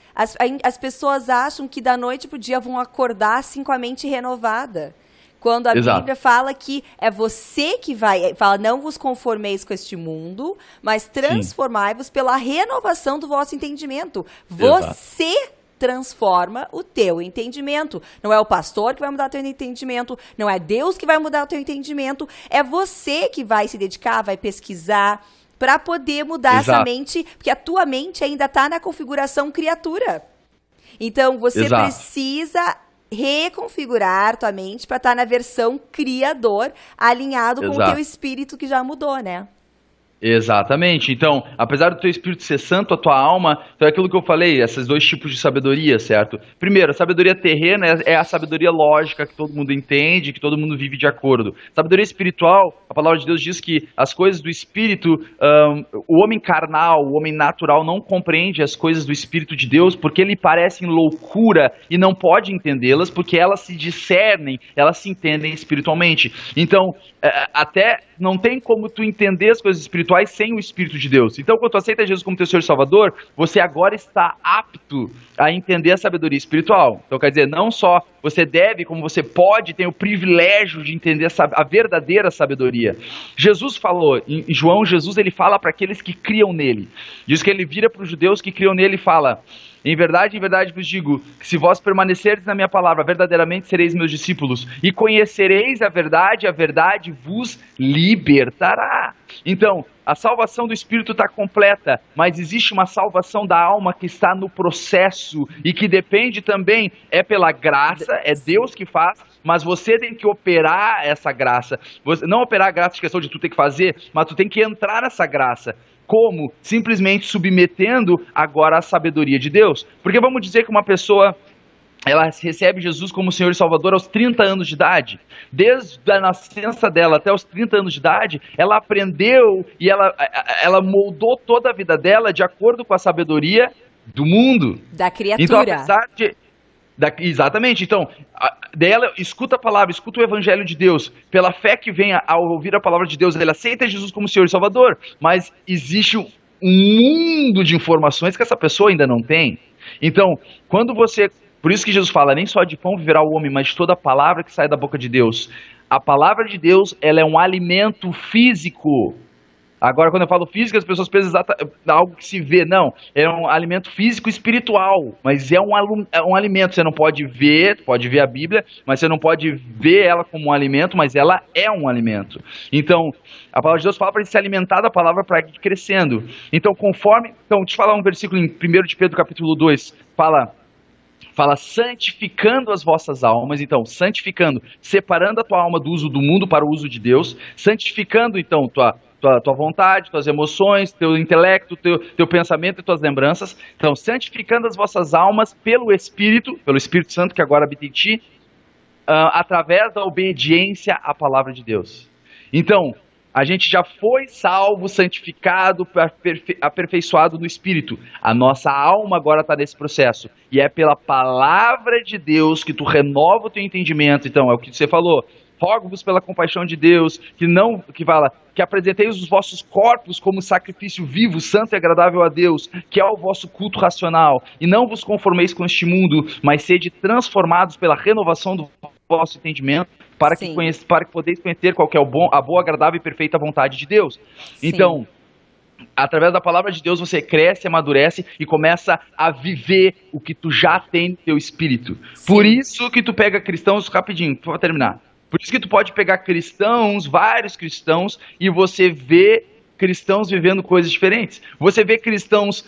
as pessoas acham que da noite pro dia vão acordar assim com a mente renovada. Quando a Exato. Bíblia fala que é você que vai, fala, não vos conformeis com este mundo, mas transformai-vos pela renovação do vosso entendimento. Exato. Você transforma o teu entendimento. Não é o pastor que vai mudar o teu entendimento, não é Deus que vai mudar o teu entendimento, é você que vai se dedicar, vai pesquisar para poder mudar essa Exato. mente, porque a tua mente ainda está na configuração criatura. Então, você Exato. precisa reconfigurar tua mente para estar na versão criador, alinhado com o Exato. teu espírito que já mudou, né? Exatamente. Então, apesar do teu espírito ser santo, a tua alma, então é aquilo que eu falei, esses dois tipos de sabedoria, certo? Primeiro, a sabedoria terrena é a sabedoria lógica que todo mundo entende, que todo mundo vive de acordo. Sabedoria espiritual, a palavra de Deus diz que as coisas do espírito, o homem carnal, o homem natural não compreende as coisas do espírito de Deus porque lhe parecem loucura e não pode entendê-las porque elas se discernem, elas se entendem espiritualmente. Então, até não tem como tu entender as coisas espirituais sem o Espírito de Deus. Então, quando tu aceita Jesus como teu Senhor e Salvador, você agora está apto a entender a sabedoria espiritual. Então, quer dizer, não só você deve, como você pode, tem o privilégio de entender a verdadeira sabedoria. Jesus falou, em João, Jesus ele fala para aqueles que criam nele. Diz que ele vira para os judeus que criam nele e fala: em verdade vos digo, que se vós permanecerdes na minha palavra, verdadeiramente sereis meus discípulos, e conhecereis a verdade vos libertará. Então, a salvação do Espírito está completa, mas existe uma salvação da alma que está no processo, e que depende também, é pela graça, é Deus que faz, mas você tem que operar essa graça. Não operar a graça de questão de tu ter que fazer, mas tu tem que entrar nessa graça. Como? Simplesmente submetendo agora a sabedoria de Deus. Porque vamos dizer que uma pessoa, ela recebe Jesus como Senhor e Salvador aos 30 anos de idade. Desde a nascença dela até os 30 anos de idade, ela aprendeu e ela moldou toda a vida dela de acordo com a sabedoria do mundo. Da criatura. Então, apesar de... Exatamente, então, daí ela escuta a palavra, escuta o evangelho de Deus, pela fé que vem ao ouvir a palavra de Deus, ele aceita Jesus como Senhor e Salvador, mas existe um mundo de informações que essa pessoa ainda não tem. Então, quando você, por isso que Jesus fala, nem só de pão viverá o homem, mas de toda a palavra que sai da boca de Deus. A palavra de Deus, ela é um alimento físico. Agora, quando eu falo físico, as pessoas pensam algo que se vê. Não, é um alimento físico e espiritual, mas é um alimento. Você não pode ver a Bíblia, mas você não pode ver ela como um alimento, mas ela é um alimento. Então, a palavra de Deus fala para a gente se alimentar da palavra para ir crescendo. Então, deixa eu falar um versículo em 1 de Pedro capítulo 2, fala santificando as vossas almas, então, santificando, separando a tua alma do uso do mundo para o uso de Deus, santificando, então, tua vontade, tuas emoções, teu intelecto, teu pensamento e tuas lembranças. Então, santificando as vossas almas pelo Espírito Santo que agora habita em ti, através da obediência à palavra de Deus. Então, a gente já foi salvo, santificado, aperfeiçoado no Espírito. A nossa alma agora está nesse processo. E é pela palavra de Deus que tu renova o teu entendimento. Então, é o que você falou. Rogo-vos pela compaixão de Deus, que apresenteis os vossos corpos como sacrifício vivo, santo e agradável a Deus, que é o vosso culto racional. E não vos conformeis com este mundo, mas sede transformados pela renovação do vosso entendimento, para que podeis conhecer qual que é a boa, agradável e perfeita vontade de Deus. Sim. Então, através da palavra de Deus, você cresce, amadurece e começa a viver o que tu já tem no teu espírito. Sim. Por isso que tu pega cristãos, rapidinho, para terminar. Por isso que tu pode pegar vários cristãos, e você vê cristãos vivendo coisas diferentes. Você vê cristãos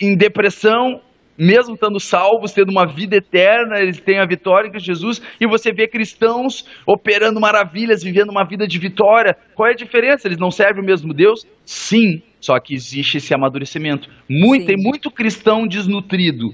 em depressão, mesmo estando salvos, tendo uma vida eterna, eles têm a vitória em Cristo Jesus, e você vê cristãos operando maravilhas, vivendo uma vida de vitória. Qual é a diferença? Eles não servem o mesmo Deus? Sim, só que existe esse amadurecimento. Tem muito cristão desnutrido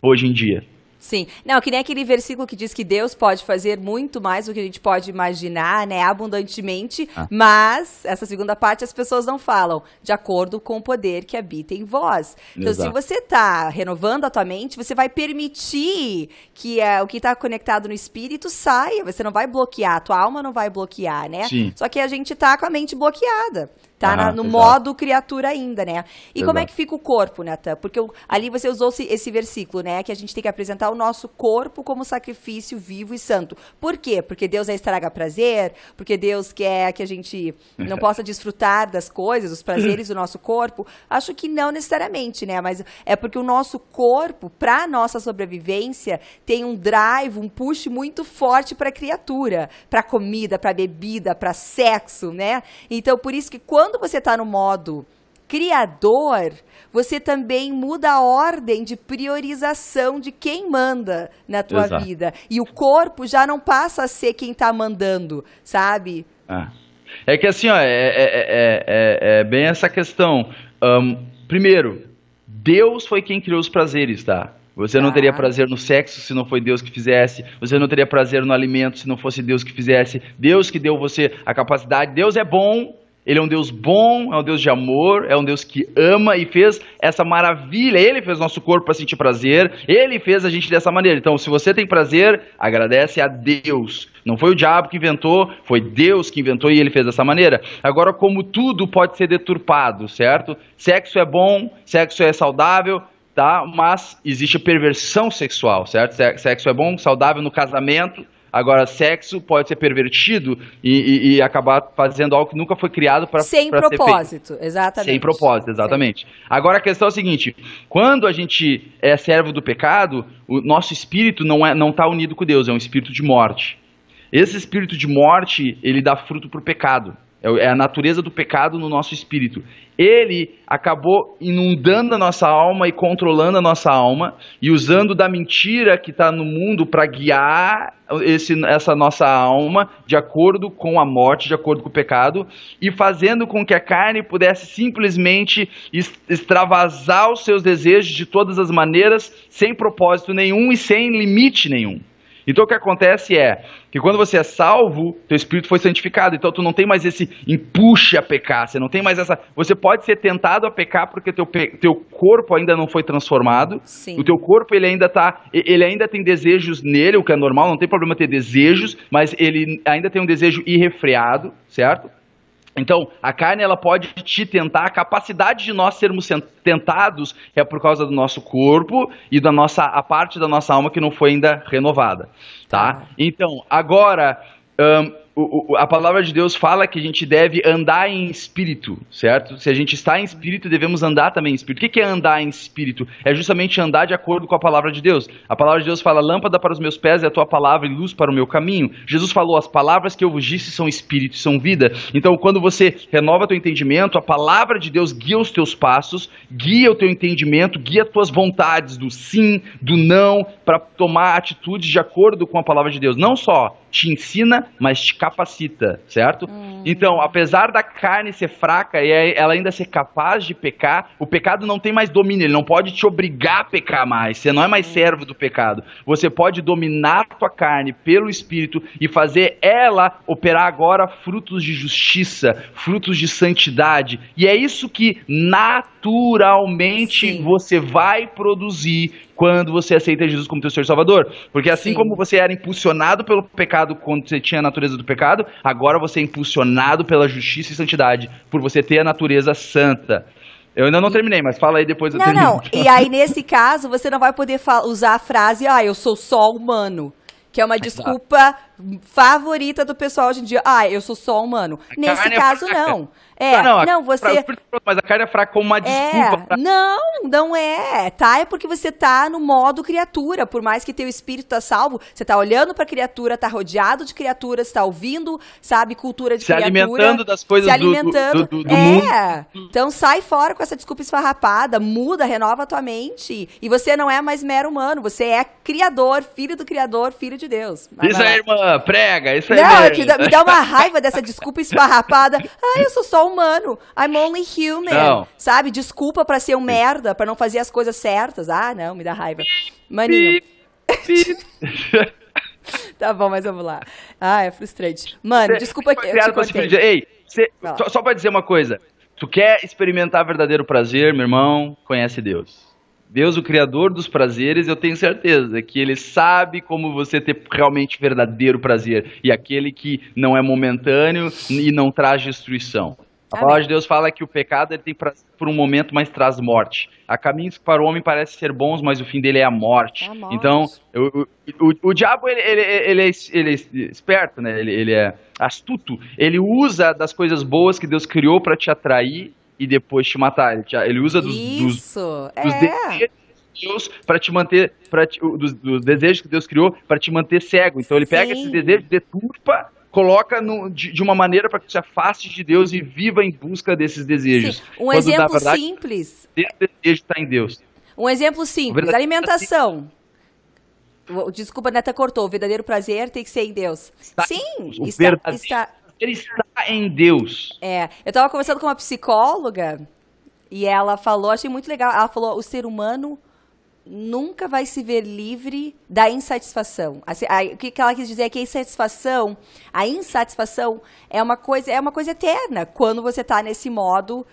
hoje em dia. Sim. Não, que nem aquele versículo que diz que Deus pode fazer muito mais do que a gente pode imaginar, né? Abundantemente, mas essa segunda parte as pessoas não falam, de acordo com o poder que habita em vós. Então, Exato. se você está renovando a tua mente, você vai permitir que o que está conectado no espírito saia. Você não vai bloquear, a tua alma não vai bloquear, né? Sim. Só que a gente tá com a mente bloqueada. Tá no Exato. modo criatura ainda, né? E como é Exato. que fica o corpo, Natan? Porque ali você usou esse versículo, né? Que a gente tem que apresentar o nosso corpo como sacrifício vivo e santo. Por quê? Porque Deus é estraga prazer? Porque Deus quer que a gente não possa desfrutar das coisas, os prazeres do nosso corpo? Acho que não necessariamente, né? Mas é porque o nosso corpo, para nossa sobrevivência, tem um drive, um push muito forte para a criatura, para comida, para bebida, para sexo, né? Então, por isso que quando você está no modo criador, você também muda a ordem de priorização de quem manda na tua Exato. vida. E o corpo já não passa a ser quem está mandando, sabe? É que assim, ó, é bem essa questão. Primeiro, Deus foi quem criou os prazeres, tá? Você não teria prazer no sexo se não foi Deus que fizesse. Você não teria prazer no alimento se não fosse Deus que fizesse. Deus que deu você a capacidade. Deus é bom. Ele é um Deus bom, é um Deus de amor, é um Deus que ama e fez essa maravilha. Ele fez nosso corpo para sentir prazer, ele fez a gente dessa maneira. Então, se você tem prazer, agradece a Deus. Não foi o diabo que inventou, foi Deus que inventou e ele fez dessa maneira. Agora, como tudo pode ser deturpado, certo? Sexo é bom, sexo é saudável, tá? Mas existe perversão sexual, certo? Sexo é bom, saudável no casamento. Agora, sexo pode ser pervertido e acabar fazendo algo que nunca foi criado para ser feito. Sem propósito, exatamente. Sem propósito, exatamente. Sim. Agora, a questão é a seguinte, quando a gente é servo do pecado, o nosso espírito não está unido com Deus, é um espírito de morte. Esse espírito de morte, ele dá fruto para o pecado. É a natureza do pecado no nosso espírito. Ele acabou inundando a nossa alma e controlando a nossa alma e usando da mentira que está no mundo para guiar essa nossa alma de acordo com a morte, de acordo com o pecado e fazendo com que a carne pudesse simplesmente extravasar os seus desejos de todas as maneiras, sem propósito nenhum e sem limite nenhum. Então o que acontece é que quando você é salvo, teu espírito foi santificado, então tu não tem mais esse empuxe a pecar, você não tem mais essa... Você pode ser tentado a pecar porque teu corpo ainda não foi transformado. Sim. O teu corpo ele ainda tem desejos nele, o que é normal, não tem problema ter desejos, mas ele ainda tem um desejo irrefreado, certo? Então, a carne ela pode te tentar, a capacidade de nós sermos tentados é por causa do nosso corpo e a parte da nossa alma que não foi ainda renovada, tá? Então, agora, a palavra de Deus fala que a gente deve andar em espírito, certo? Se a gente está em espírito, devemos andar também em espírito. O que é andar em espírito? É justamente andar de acordo com a palavra de Deus. A palavra de Deus fala, lâmpada para os meus pés é a tua palavra e luz para o meu caminho. Jesus falou, as palavras que eu vos disse são espírito e são vida. Então, quando você renova teu entendimento, a palavra de Deus guia os teus passos, guia o teu entendimento, guia as tuas vontades do sim, do não, para tomar atitudes de acordo com a palavra de Deus. Não só te ensina, mas te capacita, certo? Então, apesar da carne ser fraca e ela ainda ser capaz de pecar, o pecado não tem mais domínio, ele não pode te obrigar a pecar mais, você não é mais servo do pecado. Você pode dominar a tua carne pelo Espírito e fazer ela operar agora frutos de justiça, frutos de santidade, e é isso que naturalmente você vai produzir quando você aceita Jesus como teu Senhor e Salvador. Porque assim como você era impulsionado pelo pecado quando você tinha a natureza do pecado, agora você é impulsionado pela justiça e santidade, por você ter a natureza santa. Eu ainda não terminei, mas fala aí depois eu termino. Não, e aí nesse caso você não vai poder usar a frase, eu sou só humano. Que é uma desculpa favorita do pessoal hoje em dia. Eu sou só humano. Nesse caso, não. Mas a carne é fraca como uma desculpa. Não é. É porque você tá no modo criatura. Por mais que teu espírito tá salvo, você tá olhando pra criatura, tá rodeado de criaturas, tá ouvindo, sabe, cultura de criatura. Se alimentando das coisas do mundo. Então sai fora com essa desculpa esfarrapada, muda, renova a tua mente. E você não é mais mero humano, você é criador, filho do criador, filho de Deus. Isso aí, irmã, prega, isso aí. Não, me dá uma raiva dessa desculpa esfarrapada. Eu sou só humano. I'm only human. Não. Sabe? Desculpa pra ser um merda, pra não fazer as coisas certas. Não, me dá raiva. Maninho. Espírito. Tá bom, mas vamos lá. Ah, é frustrante. Mano, desculpa que eu te cortei. Ei, só pra dizer uma coisa. Tu quer experimentar verdadeiro prazer, meu irmão? Conhece Deus. Deus, o Criador dos prazeres, eu tenho certeza que Ele sabe como você ter realmente verdadeiro prazer. E aquele que não é momentâneo e não traz destruição. A palavra de Deus fala que o pecado ele tem prazer por um momento, mas traz morte. Há caminhos que para o homem parecem ser bons, mas o fim dele é a morte. Então, o diabo, ele é esperto, né? Ele é astuto. Ele usa das coisas boas que Deus criou para te atrair e depois te matar. Ele usa dos desejos de Deus para te manter, dos desejos que Deus criou para te manter cego. Então ele pega esses desejos, deturpa, coloca de uma maneira para que você afaste de Deus e viva em busca desses desejos. Sim. Um exemplo simples. Esse desejo está em Deus. Um exemplo simples, alimentação. Desculpa, a Neta cortou. O verdadeiro prazer tem que ser em Deus. Ele está em Deus. Eu estava conversando com uma psicóloga e ela falou, achei muito legal, ela falou, o ser humano nunca vai se ver livre da insatisfação. O que ela quis dizer é que a insatisfação é uma coisa eterna. Quando você está nesse modo,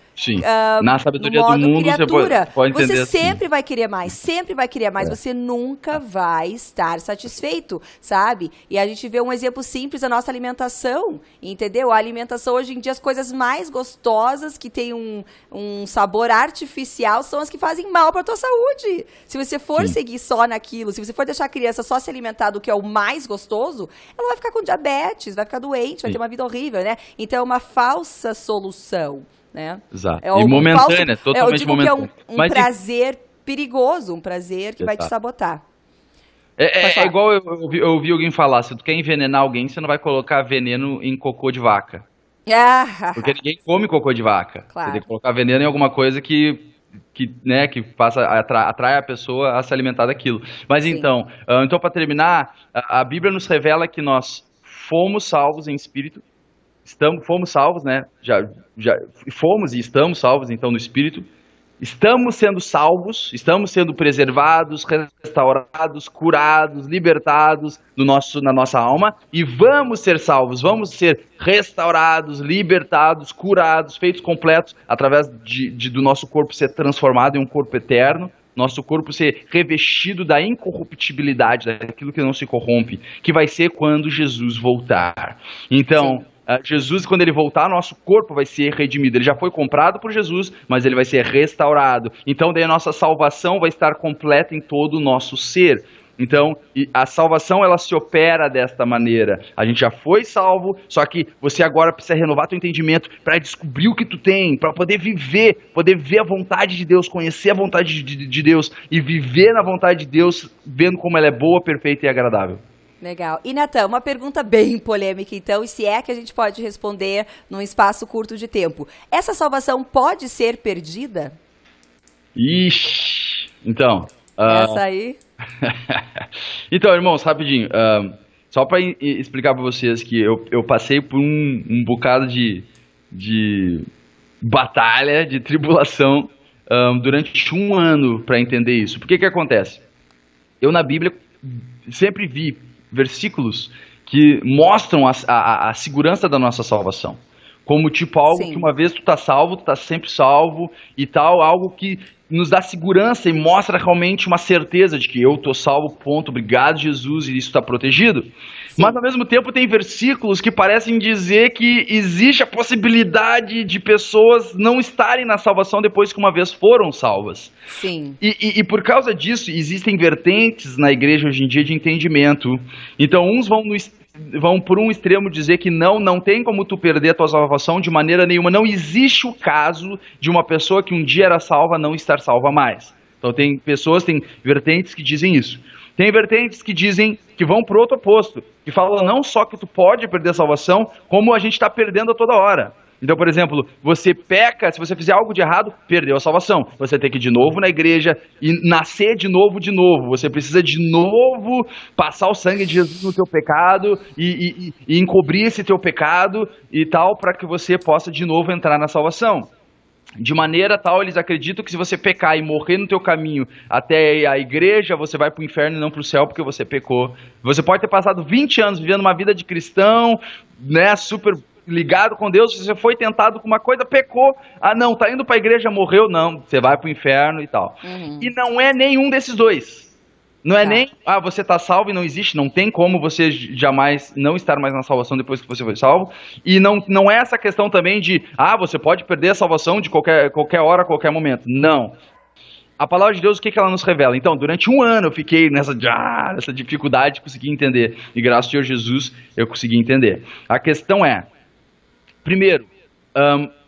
na sabedoria do mundo, criatura, você pode entender você sempre vai querer mais, sempre vai querer mais. Você nunca vai estar satisfeito, sabe? E a gente vê um exemplo simples da nossa alimentação, entendeu? A alimentação hoje em dia, as coisas mais gostosas, que tem um sabor artificial, são as que fazem mal para a tua saúde. Se você for seguir só naquilo, se você for deixar a criança só se alimentar do que é o mais gostoso, ela vai ficar com diabetes, vai ficar doente, vai ter uma vida horrível, né? Então é uma falsa solução, né? Exato. E momentânea, totalmente momentânea. Que é um prazer perigoso, um prazer que vai te sabotar. É igual eu ouvi alguém falar, se tu quer envenenar alguém, você não vai colocar veneno em cocô de vaca. Porque ninguém come cocô de vaca. Claro. Você tem que colocar veneno em alguma coisa que atrai a pessoa a se alimentar daquilo. Mas então para terminar, a Bíblia nos revela que nós fomos salvos em espírito, fomos salvos, né? Já fomos e estamos salvos, então, no espírito. Estamos sendo salvos, estamos sendo preservados, restaurados, curados, libertados na nossa alma e vamos ser salvos, vamos ser restaurados, libertados, curados, feitos completos através do nosso corpo ser transformado em um corpo eterno, nosso corpo ser revestido da incorruptibilidade, daquilo que não se corrompe, que vai ser quando Jesus voltar. Então, Jesus, quando ele voltar, nosso corpo vai ser redimido. Ele já foi comprado por Jesus, mas ele vai ser restaurado. Então, daí a nossa salvação vai estar completa em todo o nosso ser. Então, a salvação, ela se opera desta maneira. A gente já foi salvo, só que você agora precisa renovar teu entendimento para descobrir o que tu tem, para poder ver a vontade de Deus, conhecer a vontade de Deus e viver na vontade de Deus, vendo como ela é boa, perfeita e agradável. Legal. E, Natan, uma pergunta bem polêmica, então, e se é que a gente pode responder num espaço curto de tempo. Essa salvação pode ser perdida? Ixi, então... Essa aí... Então, irmãos, rapidinho, só para explicar para vocês que eu passei por um bocado de batalha, de tribulação durante um ano para entender isso. Por que acontece? Eu na Bíblia sempre vi versículos que mostram a segurança da nossa salvação. Como tipo algo que uma vez tu tá salvo, tu tá sempre salvo e tal, algo que nos dá segurança e mostra realmente uma certeza de que eu tô salvo, ponto, obrigado Jesus, e isso está protegido. Sim. Mas ao mesmo tempo tem versículos que parecem dizer que existe a possibilidade de pessoas não estarem na salvação depois que uma vez foram salvas. Sim. E por causa disso existem vertentes na igreja hoje em dia de entendimento. Então uns vão por um extremo dizer que não tem como tu perder a tua salvação de maneira nenhuma. Não existe o caso de uma pessoa que um dia era salva não estar salva mais. Então tem vertentes que dizem isso. Tem vertentes que dizem, que vão pro outro oposto, que falam não só que tu pode perder a salvação, como a gente está perdendo a toda hora. Então, por exemplo, você peca, se você fizer algo de errado, perdeu a salvação. Você tem que ir de novo na igreja e nascer de novo. Você precisa de novo passar o sangue de Jesus no teu pecado e encobrir esse teu pecado e tal, para que você possa de novo entrar na salvação. De maneira tal, eles acreditam que se você pecar e morrer no teu caminho até a igreja, você vai para o inferno e não para o céu porque você pecou. Você pode ter passado 20 anos vivendo uma vida de cristão, né, super ligado com Deus, você foi tentado com uma coisa, pecou, ah não, tá indo para a igreja, morreu, não, você vai para o inferno e tal. E não é nenhum desses dois. Não é nem, você tá salvo e não existe, não tem como você jamais não estar mais na salvação depois que você foi salvo. E não é essa questão também de, você pode perder a salvação de qualquer hora, qualquer momento. Não. A palavra de Deus, o que ela nos revela? Então, durante um ano eu fiquei nessa dificuldade de conseguir entender. E graças a Deus Jesus eu consegui entender. A questão é, primeiro,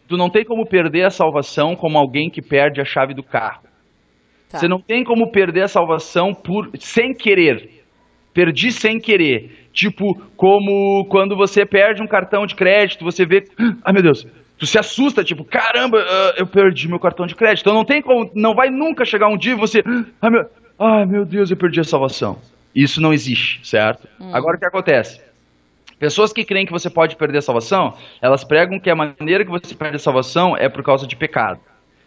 tu não tem como perder a salvação como alguém que perde a chave do carro. Tá. Você não tem como perder a salvação sem querer. Perdi sem querer. Tipo, como quando você perde um cartão de crédito, você vê... Ai, meu Deus. Tu se assusta, tipo, caramba, eu perdi meu cartão de crédito. Então não tem como... Não vai nunca chegar um dia e você... Ai, meu Deus, eu perdi a salvação. Isso não existe, certo? Agora, o que acontece? Pessoas que creem que você pode perder a salvação, elas pregam que a maneira que você perde a salvação é por causa de pecado.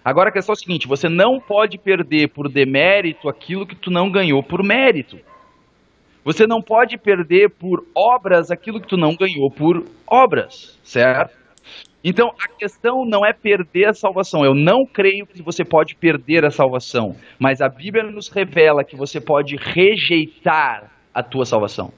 Agora a questão é a seguinte, você não pode perder por demérito aquilo que tu não ganhou por mérito. Você não pode perder por obras aquilo que tu não ganhou por obras, certo? Então a questão não é perder a salvação. Eu não creio que você pode perder a salvação, mas a Bíblia nos revela que você pode rejeitar a tua salvação.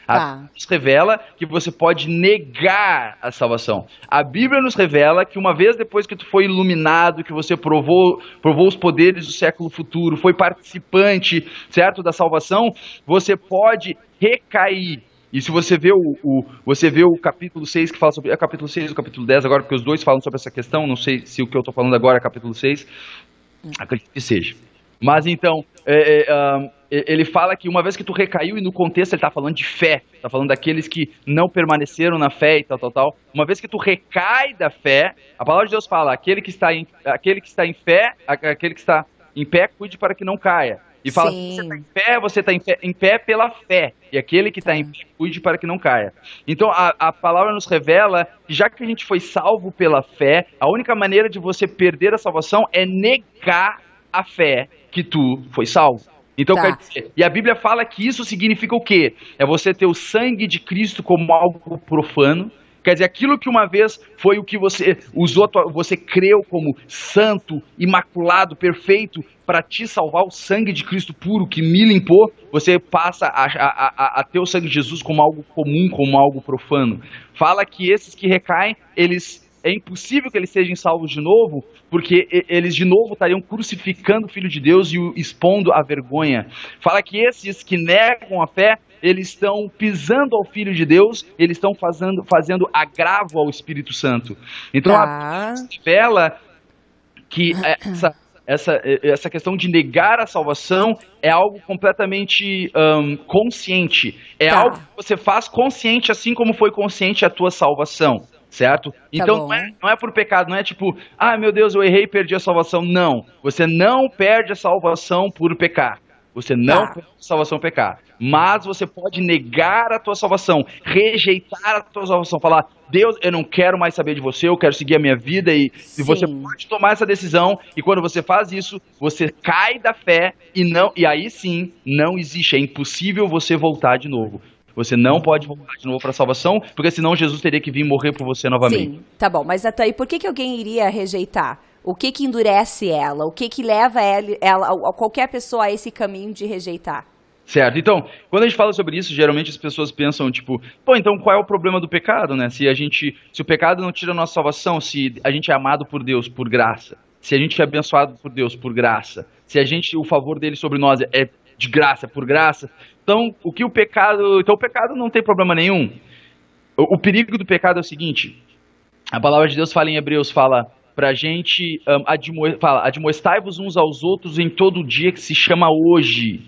A Bíblia nos revela que você pode negar a salvação. A Bíblia nos revela que uma vez depois que tu foi iluminado, que você provou os poderes do século futuro, foi participante, certo, da salvação, você pode recair. E se você vê o capítulo 6 que fala sobre... É capítulo 6 ou capítulo 10 agora, porque os dois falam sobre essa questão, não sei se o que eu estou falando agora é capítulo 6, acredito que seja. Mas então, ele fala que uma vez que tu recaiu, e no contexto ele está falando de fé, está falando daqueles que não permaneceram na fé e tal. Uma vez que tu recai da fé, a palavra de Deus fala, aquele que está em pé, cuide para que não caia. E fala, se você está em pé pela fé. E aquele que está em pé, cuide para que não caia. Então, a palavra nos revela que já que a gente foi salvo pela fé, a única maneira de você perder a salvação é negar a fé que tu foi salvo. Então, quer dizer, e a Bíblia fala que isso significa o quê? É você ter o sangue de Cristo como algo profano. Quer dizer, aquilo que uma vez foi o que você usou, você creu como santo, imaculado, perfeito, para te salvar, o sangue de Cristo puro que me limpou, você passa a ter o sangue de Jesus como algo comum, como algo profano. Fala que esses que recaem, é impossível que eles sejam salvos de novo, porque eles de novo estariam crucificando o Filho de Deus e o expondo à vergonha. Fala que esses que negam a fé, eles estão pisando ao Filho de Deus, eles estão fazendo agravo ao Espírito Santo. Então a Bíblia revela que essa questão de negar a salvação é algo completamente consciente. É algo que você faz consciente, assim como foi consciente a tua salvação. Certo? Então não é por pecado, não é tipo, meu Deus, eu errei e perdi a salvação. Não, você não perde a salvação por pecar. Você não perde a salvação por pecar. Mas você pode negar a tua salvação, rejeitar a tua salvação, falar, Deus, eu não quero mais saber de você, eu quero seguir a minha vida. E você pode tomar essa decisão, e quando você faz isso, você cai da fé, e aí sim, não existe, é impossível você voltar de novo. Você não pode voltar de novo para a salvação, porque senão Jesus teria que vir morrer por você novamente. Sim, tá bom. Mas até aí, por que alguém iria rejeitar? O que endurece ela? O que leva qualquer pessoa a esse caminho de rejeitar? Certo. Então, quando a gente fala sobre isso, geralmente as pessoas pensam, tipo, então qual é o problema do pecado, né? Se o pecado não tira a nossa salvação, se a gente é amado por Deus por graça, se a gente é abençoado por Deus por graça, se o favor dele sobre nós é de graça, por graça. Então, o pecado não tem problema nenhum. O perigo do pecado é o seguinte, a palavra de Deus fala em Hebreus, fala pra gente, admoestai-vos uns aos outros em todo o dia que se chama hoje,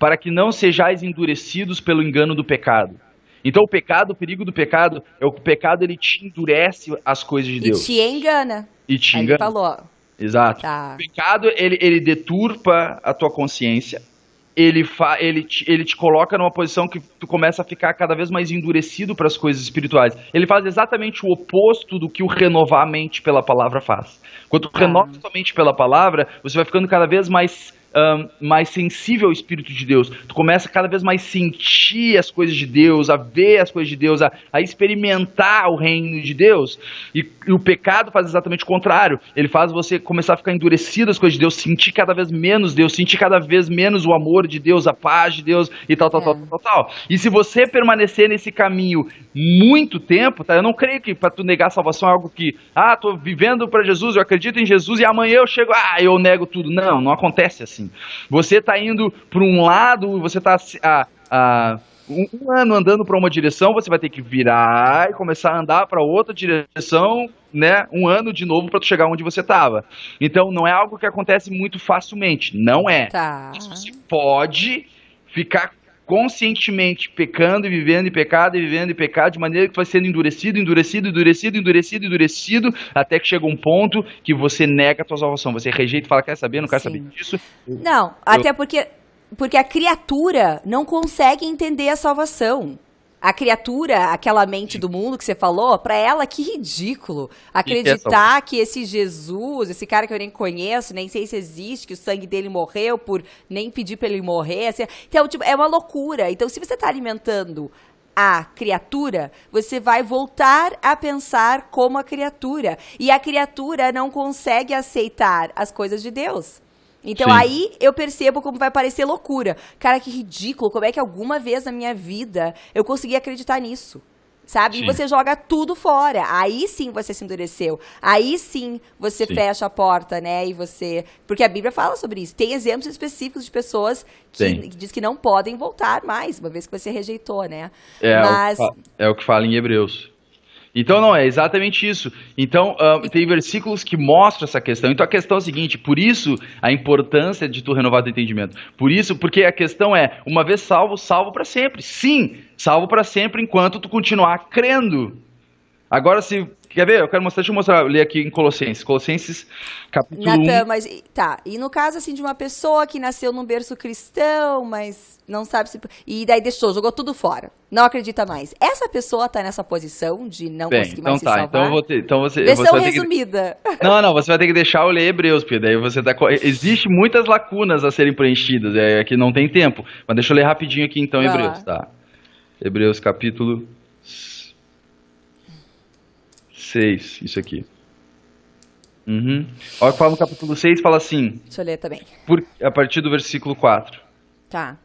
para que não sejais endurecidos pelo engano do pecado. Então o perigo do pecado é o pecado, ele te endurece as coisas de Deus. E te engana. Ele falou. Exato. O pecado, ele deturpa a tua consciência. ele te coloca numa posição que tu começa a ficar cada vez mais endurecido para as coisas espirituais. Ele faz exatamente o oposto do que o renovar a mente pela palavra faz. Quando tu renova tua mente pela palavra, você vai ficando cada vez mais sensível ao Espírito de Deus. Tu começa cada vez mais sentir as coisas de Deus, a ver as coisas de Deus, a experimentar o reino de Deus. E o pecado faz exatamente o contrário. Ele faz você começar a ficar endurecido às coisas de Deus, sentir cada vez menos Deus, sentir cada vez menos o amor de Deus, a paz de Deus e tal. E se você permanecer nesse caminho muito tempo, tá? Eu não creio que para tu negar a salvação é algo que, tô vivendo para Jesus, eu acredito em Jesus e amanhã eu chego, eu nego tudo. Não acontece assim. Você está indo para um lado, você está um ano andando para uma direção, você vai ter que virar e começar a andar para outra direção, né? Um ano de novo para tu chegar onde você estava. Então não é algo que acontece muito facilmente, não é. Tá. Mas você pode ficar conscientemente pecando e vivendo em pecado e vivendo em pecado, de maneira que vai sendo endurecido, até que chega um ponto que você nega a tua salvação, você rejeita e fala, quer saber, não quero saber disso. Não, até porque a criatura não consegue entender a salvação. A criatura, aquela mente do mundo que você falou, pra ela, que ridículo acreditar que esse Jesus, esse cara que eu nem conheço, nem sei se existe, que o sangue dele morreu por nem pedir pra ele morrer. Assim. Então, é uma loucura. Então, se você tá alimentando a criatura, você vai voltar a pensar como a criatura. E a criatura não consegue aceitar as coisas de Deus. Então, aí eu percebo como vai parecer loucura. Cara, que ridículo. Como é que alguma vez na minha vida eu consegui acreditar nisso? Sabe? Sim. E você joga tudo fora. Aí sim você se endureceu. Aí sim você fecha a porta, né? E você... Porque a Bíblia fala sobre isso. Tem exemplos específicos de pessoas que diz que não podem voltar mais, uma vez que você rejeitou, né? É o que fala em Hebreus. Então, não, é exatamente isso. Então, tem versículos que mostram essa questão. Então, a questão é a seguinte, por isso a importância de tu renovar teu entendimento. Por isso, porque a questão é, uma vez salvo, salvo para sempre. Sim, salvo para sempre enquanto tu continuar crendo. Agora, quer ver? Deixa eu mostrar, ler aqui em Colossenses, capítulo 1. Mas, e no caso, assim, de uma pessoa que nasceu num berço cristão, mas não sabe se... E daí jogou tudo fora, não acredita mais. Essa pessoa tá nessa posição de não conseguir mais se salvar? Então você Versão vai resumida. Não, você vai ter que deixar eu ler Hebreus, porque daí você tá... Existem muitas lacunas a serem preenchidas, que não tem tempo. Mas deixa eu ler rapidinho aqui, então, Hebreus, tá? Hebreus, capítulo 6, isso aqui. Olha que fala no capítulo 6, fala assim... Deixa eu ler também. A partir do versículo 4. Tá.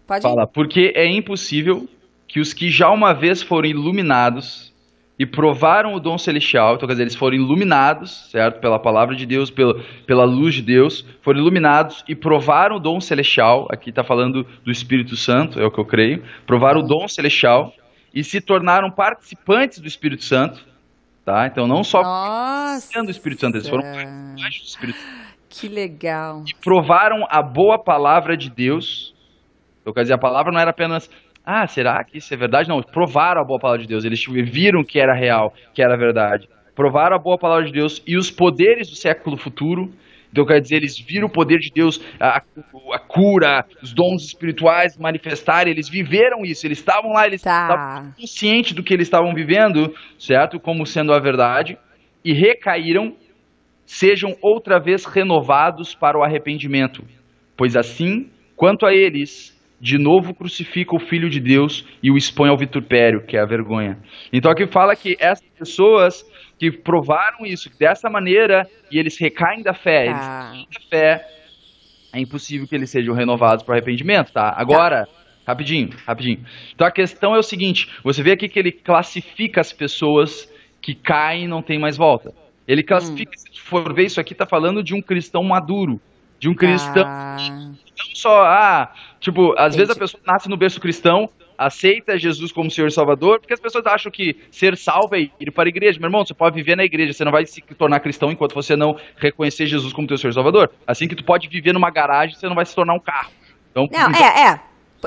Pode Fala, porque é impossível que os que já uma vez foram iluminados e provaram o dom celestial, então quer dizer, eles foram iluminados, certo? Pela palavra de Deus, pela luz de Deus, foram iluminados e provaram o dom celestial, aqui está falando do Espírito Santo, é o que eu creio, provaram o dom celestial, e se tornaram participantes do Espírito Santo, tá? Então não só do Espírito Santo, eles foram participantes do Espírito Santo. Que legal. E provaram a boa palavra de Deus. Então, quer dizer, a palavra não era apenas, será que isso é verdade? Não, provaram a boa palavra de Deus, eles viram que era real, que era verdade. Provaram a boa palavra de Deus e os poderes do século futuro. Então, quer dizer, eles viram o poder de Deus, a cura, os dons espirituais manifestarem, eles viveram isso, eles estavam lá, eles estavam conscientes do que eles estavam vivendo, certo? Como sendo a verdade, e recaíram, sejam outra vez renovados para o arrependimento, pois assim, quanto a eles, de novo crucifica o Filho de Deus e o expõe ao vitupério, que é a vergonha. Então aqui fala que essas pessoas que provaram isso dessa maneira e eles recaem da fé, é impossível que eles sejam renovados para o arrependimento, tá? Agora, rapidinho. Então a questão é o seguinte, você vê aqui que ele classifica as pessoas que caem e não tem mais volta. Ele classifica, se for ver isso aqui, tá falando de um cristão maduro, de um cristão não só, às vezes a pessoa nasce no berço cristão, aceita Jesus como Senhor e Salvador, porque as pessoas acham que ser salvo é ir para a igreja. Meu irmão, você pode viver na igreja, você não vai se tornar cristão enquanto você não reconhecer Jesus como teu Senhor e Salvador. Assim que tu pode viver numa garagem, você não vai se tornar um carro. Então,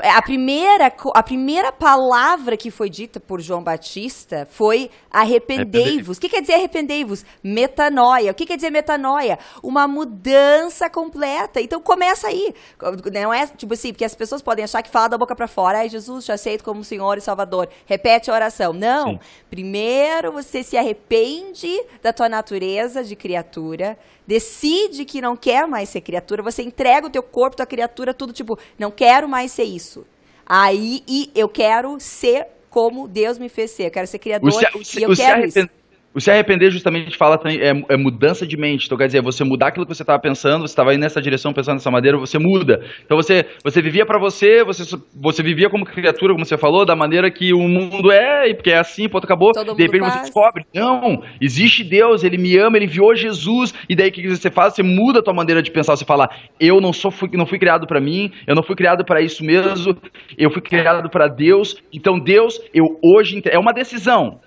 A primeira palavra que foi dita por João Batista foi arrependei-vos. O que quer dizer arrependei-vos? Metanoia. O que quer dizer metanoia? Uma mudança completa. Então começa aí. Não é tipo assim, porque as pessoas podem achar que fala da boca para fora. Ai, Jesus, te aceito como Senhor e Salvador. Repete a oração. Não. Sim. Primeiro você se arrepende da tua natureza de criatura, decide que não quer mais ser criatura, você entrega o teu corpo, tua criatura, tudo tipo, não quero mais ser isso. Aí, e eu quero ser como Deus me fez ser, eu quero ser criador e eu quero isso. O se arrepender justamente fala é mudança de mente. Então quer dizer, você mudar aquilo que você estava pensando, você estava indo nessa direção pensando dessa maneira, você muda. Então você vivia para você vivia como criatura, como você falou, da maneira que o mundo é, e porque é assim, ponto, acabou. De repente você descobre, não, existe Deus, Ele me ama, Ele enviou Jesus, e daí o que você faz? Você muda a tua maneira de pensar, você fala, eu não fui criado para mim, eu não fui criado para isso mesmo, eu fui criado para Deus, então Deus, hoje, é uma decisão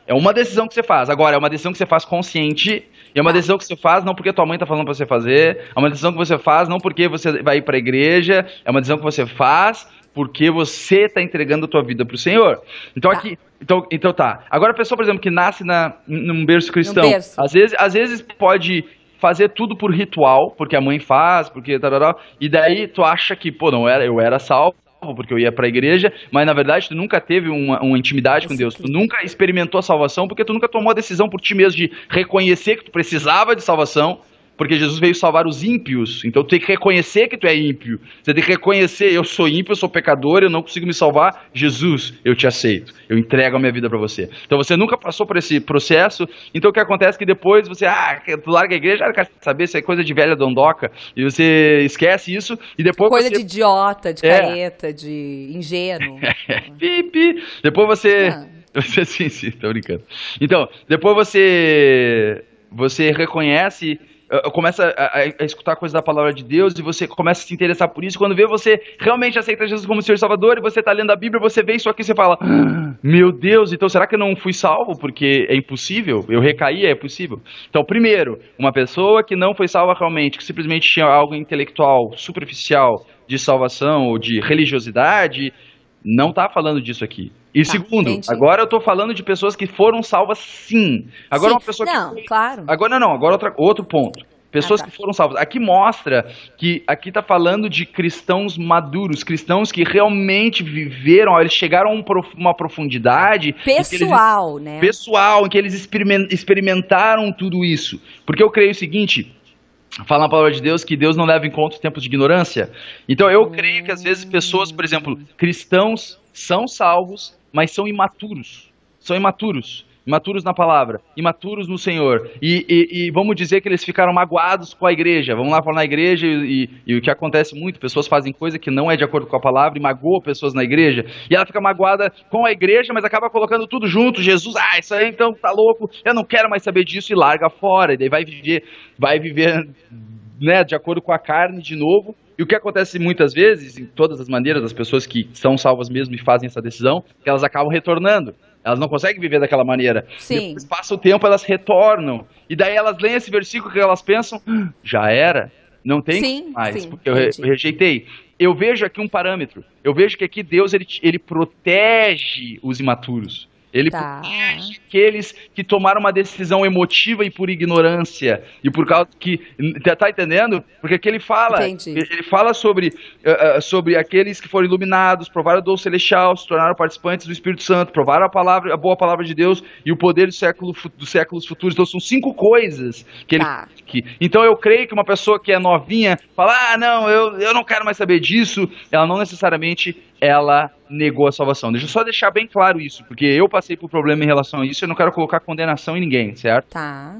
que você faz. Agora, é uma decisão que você faz consciente, e é uma decisão que você faz não porque tua mãe tá falando pra você fazer, é uma decisão que você faz não porque você vai ir pra igreja, é uma decisão que você faz porque você tá entregando a tua vida pro Senhor. Então aqui, então tá. Agora a pessoa, por exemplo, que nasce num berço cristão, às vezes pode fazer tudo por ritual, porque a mãe faz, porque tarará, e daí tu acha que, pô, eu era salvo, porque eu ia pra igreja, mas na verdade tu nunca teve uma intimidade com Deus, tu nunca experimentou a salvação, porque tu nunca tomou a decisão por ti mesmo de reconhecer que tu precisava de salvação, porque Jesus veio salvar os ímpios, então tu tem que reconhecer que tu é ímpio, você tem que reconhecer, eu sou ímpio, eu sou pecador, eu não consigo me salvar, Jesus, eu te aceito, eu entrego a minha vida pra você. Então você nunca passou por esse processo, então o que acontece é que depois você, tu larga a igreja, quer saber, isso é coisa de velha dondoca, e você esquece isso, e depois coisa de idiota, de careta, de ingênuo. Depois você... Sim, tô brincando. Então, depois você reconhece... começa a escutar coisas da palavra de Deus e você começa a se interessar por isso. Quando vê, você realmente aceita Jesus como Senhor e Salvador e você tá lendo a Bíblia, você vê isso aqui e você fala, meu Deus, então será que eu não fui salvo? Porque é impossível, eu recaí, é possível. Então, primeiro, uma pessoa que não foi salva realmente, que simplesmente tinha algo intelectual, superficial, de salvação ou de religiosidade, não tá falando disso aqui. E segundo, entendi. Agora eu tô falando de pessoas que foram salvas sim. Agora uma pessoa que... claro. Agora outro ponto. Pessoas que foram salvas. Aqui mostra que aqui tá falando de cristãos maduros, cristãos que realmente viveram, eles chegaram a uma profundidade... Pessoal, né? Pessoal, em que eles experimentaram tudo isso. Porque eu creio o seguinte... Fala na palavra de Deus que Deus não leva em conta os tempos de ignorância. Então eu creio que às vezes pessoas, por exemplo, cristãos são salvos, mas são imaturos. São imaturos. Imaturos na palavra, imaturos no Senhor. E vamos dizer que eles ficaram magoados com a igreja. Vamos lá falar na igreja e o que acontece muito, pessoas fazem coisa que não é de acordo com a palavra e magoam pessoas na igreja. E ela fica magoada com a igreja, mas acaba colocando tudo junto. Jesus, isso aí então tá louco, eu não quero mais saber disso e larga fora. E daí vai viver né, de acordo com a carne de novo. E o que acontece muitas vezes, em todas as maneiras, das pessoas que são salvas mesmo e fazem essa decisão, que elas acabam retornando. Elas não conseguem viver daquela maneira. Sim. Depois passa o tempo, elas retornam. E daí elas leem esse versículo que elas pensam, já era, não tem mais, porque eu rejeitei. Eu vejo aqui um parâmetro. Eu vejo que aqui Deus ele protege os imaturos. Ele protege aqueles que tomaram uma decisão emotiva e por ignorância. E por causa que... Tá entendendo? Porque aqui ele fala... Entendi. Ele fala sobre aqueles que foram iluminados, provaram o dom celestial, se tornaram participantes do Espírito Santo, provaram a boa palavra de Deus e o poder dos séculos futuros. Então são 5 coisas que ele... Então eu creio que uma pessoa que é novinha fala, não, eu não quero mais saber disso. Ela não necessariamente... ela negou a salvação. Deixa eu só deixar bem claro isso, porque eu passei por problema em relação a isso e eu não quero colocar condenação em ninguém, certo? Tá.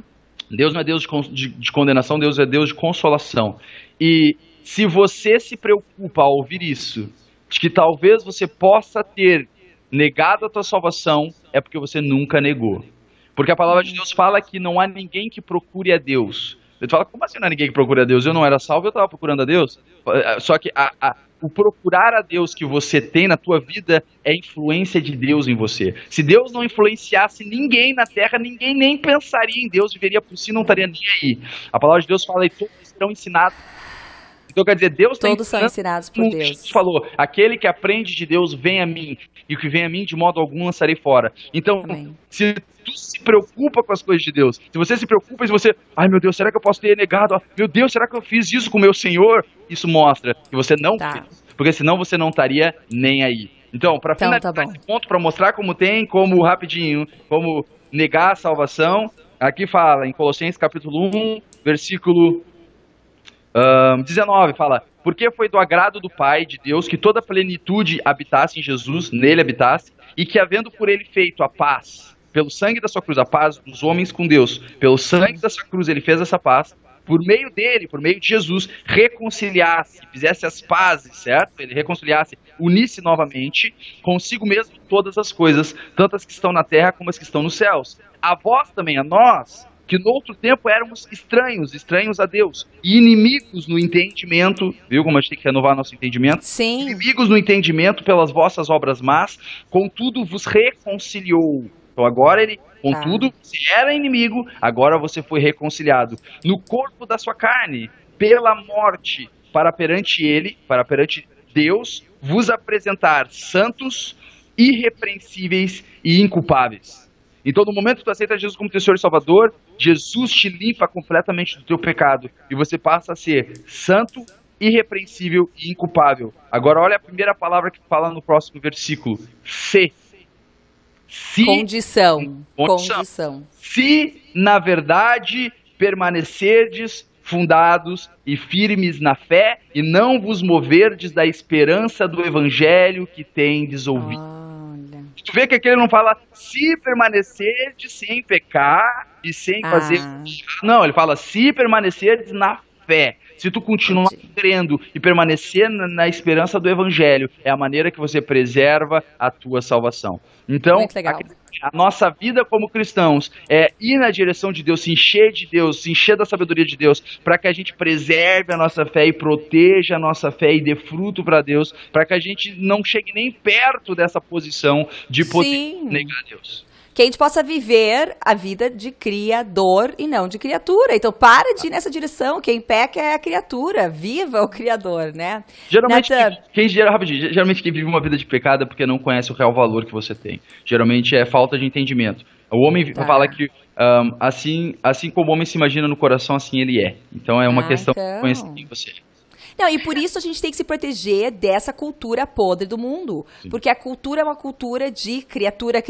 Deus não é Deus de condenação, Deus é Deus de consolação. E se você se preocupa ao ouvir isso, de que talvez você possa ter negado a tua salvação, é porque você nunca negou. Porque a palavra de Deus fala que não há ninguém que procure a Deus. Ele fala, como assim não há ninguém que procure a Deus? Eu não era salvo, eu estava procurando a Deus. Só que o procurar a Deus que você tem na tua vida é influência de Deus em você. Se Deus não influenciasse ninguém na terra, ninguém nem pensaria em Deus, viveria por si, não estaria nem aí. A palavra de Deus fala, e todos serão ensinados Então quer dizer, Deus está Todos são ensinados por Deus. Jesus falou, aquele que aprende de Deus vem a mim, e o que vem a mim de modo algum lançarei fora. Então, Amém. se tu se preocupa com as coisas de Deus, se você se preocupa, se você, ai meu Deus, será que eu posso ter negado? Meu Deus, será que eu fiz isso com o meu Senhor? Isso mostra que você não fez, porque senão você não estaria nem aí. Então, para finalizar esse ponto, para mostrar como rapidinho, como negar a salvação, aqui fala em Colossenses capítulo 1, versículo 19, fala, porque foi do agrado do Pai, de Deus, que toda a plenitude habitasse em Jesus, nele habitasse, e que havendo por ele feito a paz, pelo sangue da sua cruz, a paz dos homens com Deus, pelo sangue da sua cruz ele fez essa paz, por meio dele, por meio de Jesus, reconciliasse, fizesse as pazes, certo? Ele reconciliasse, unisse novamente consigo mesmo todas as coisas, tanto as que estão na terra como as que estão nos céus. A vós também, a nós, que no outro tempo éramos estranhos a Deus, e inimigos no entendimento, viu como a gente tem que renovar nosso entendimento? Sim. Inimigos no entendimento pelas vossas obras más, contudo vos reconciliou. Então agora ele, contudo, você era inimigo, agora você foi reconciliado no corpo da sua carne, pela morte, para perante Deus, vos apresentar santos, irrepreensíveis e inculpáveis. Então, no momento que tu aceita Jesus como teu Senhor e Salvador, Jesus te limpa completamente do teu pecado e você passa a ser santo, irrepreensível e inculpável. Agora, olha a primeira palavra que fala no próximo versículo. Se. Condição. Se, na verdade, permanecerdes fundados e firmes na fé e não vos moverdes da esperança do evangelho que tendes ouvido. Tu vê que aqui ele não fala se permanecerdes sem pecar e sem fazer... Não, ele fala se permanecerdes na fé. Se tu continuar crendo e permanecer na esperança do evangelho, é a maneira que você preserva a tua salvação. Então, a nossa vida como cristãos é ir na direção de Deus, se encher de Deus, se encher da sabedoria de Deus, para que a gente preserve a nossa fé e proteja a nossa fé e dê fruto para Deus, para que a gente não chegue nem perto dessa posição de poder negar a Deus. Que a gente possa viver a vida de criador e não de criatura. Então, para de ir nessa direção. Quem peca é a criatura. Viva o criador, né? Geralmente, geralmente quem vive uma vida de pecado é porque não conhece o real valor que você tem. Geralmente é falta de entendimento. O homem fala que assim como o homem se imagina no coração, assim ele é. Então é uma questão de conhecer quem você é. Não, e por isso a gente tem que se proteger dessa cultura podre do mundo. Sim. Porque a cultura é uma cultura de criatura,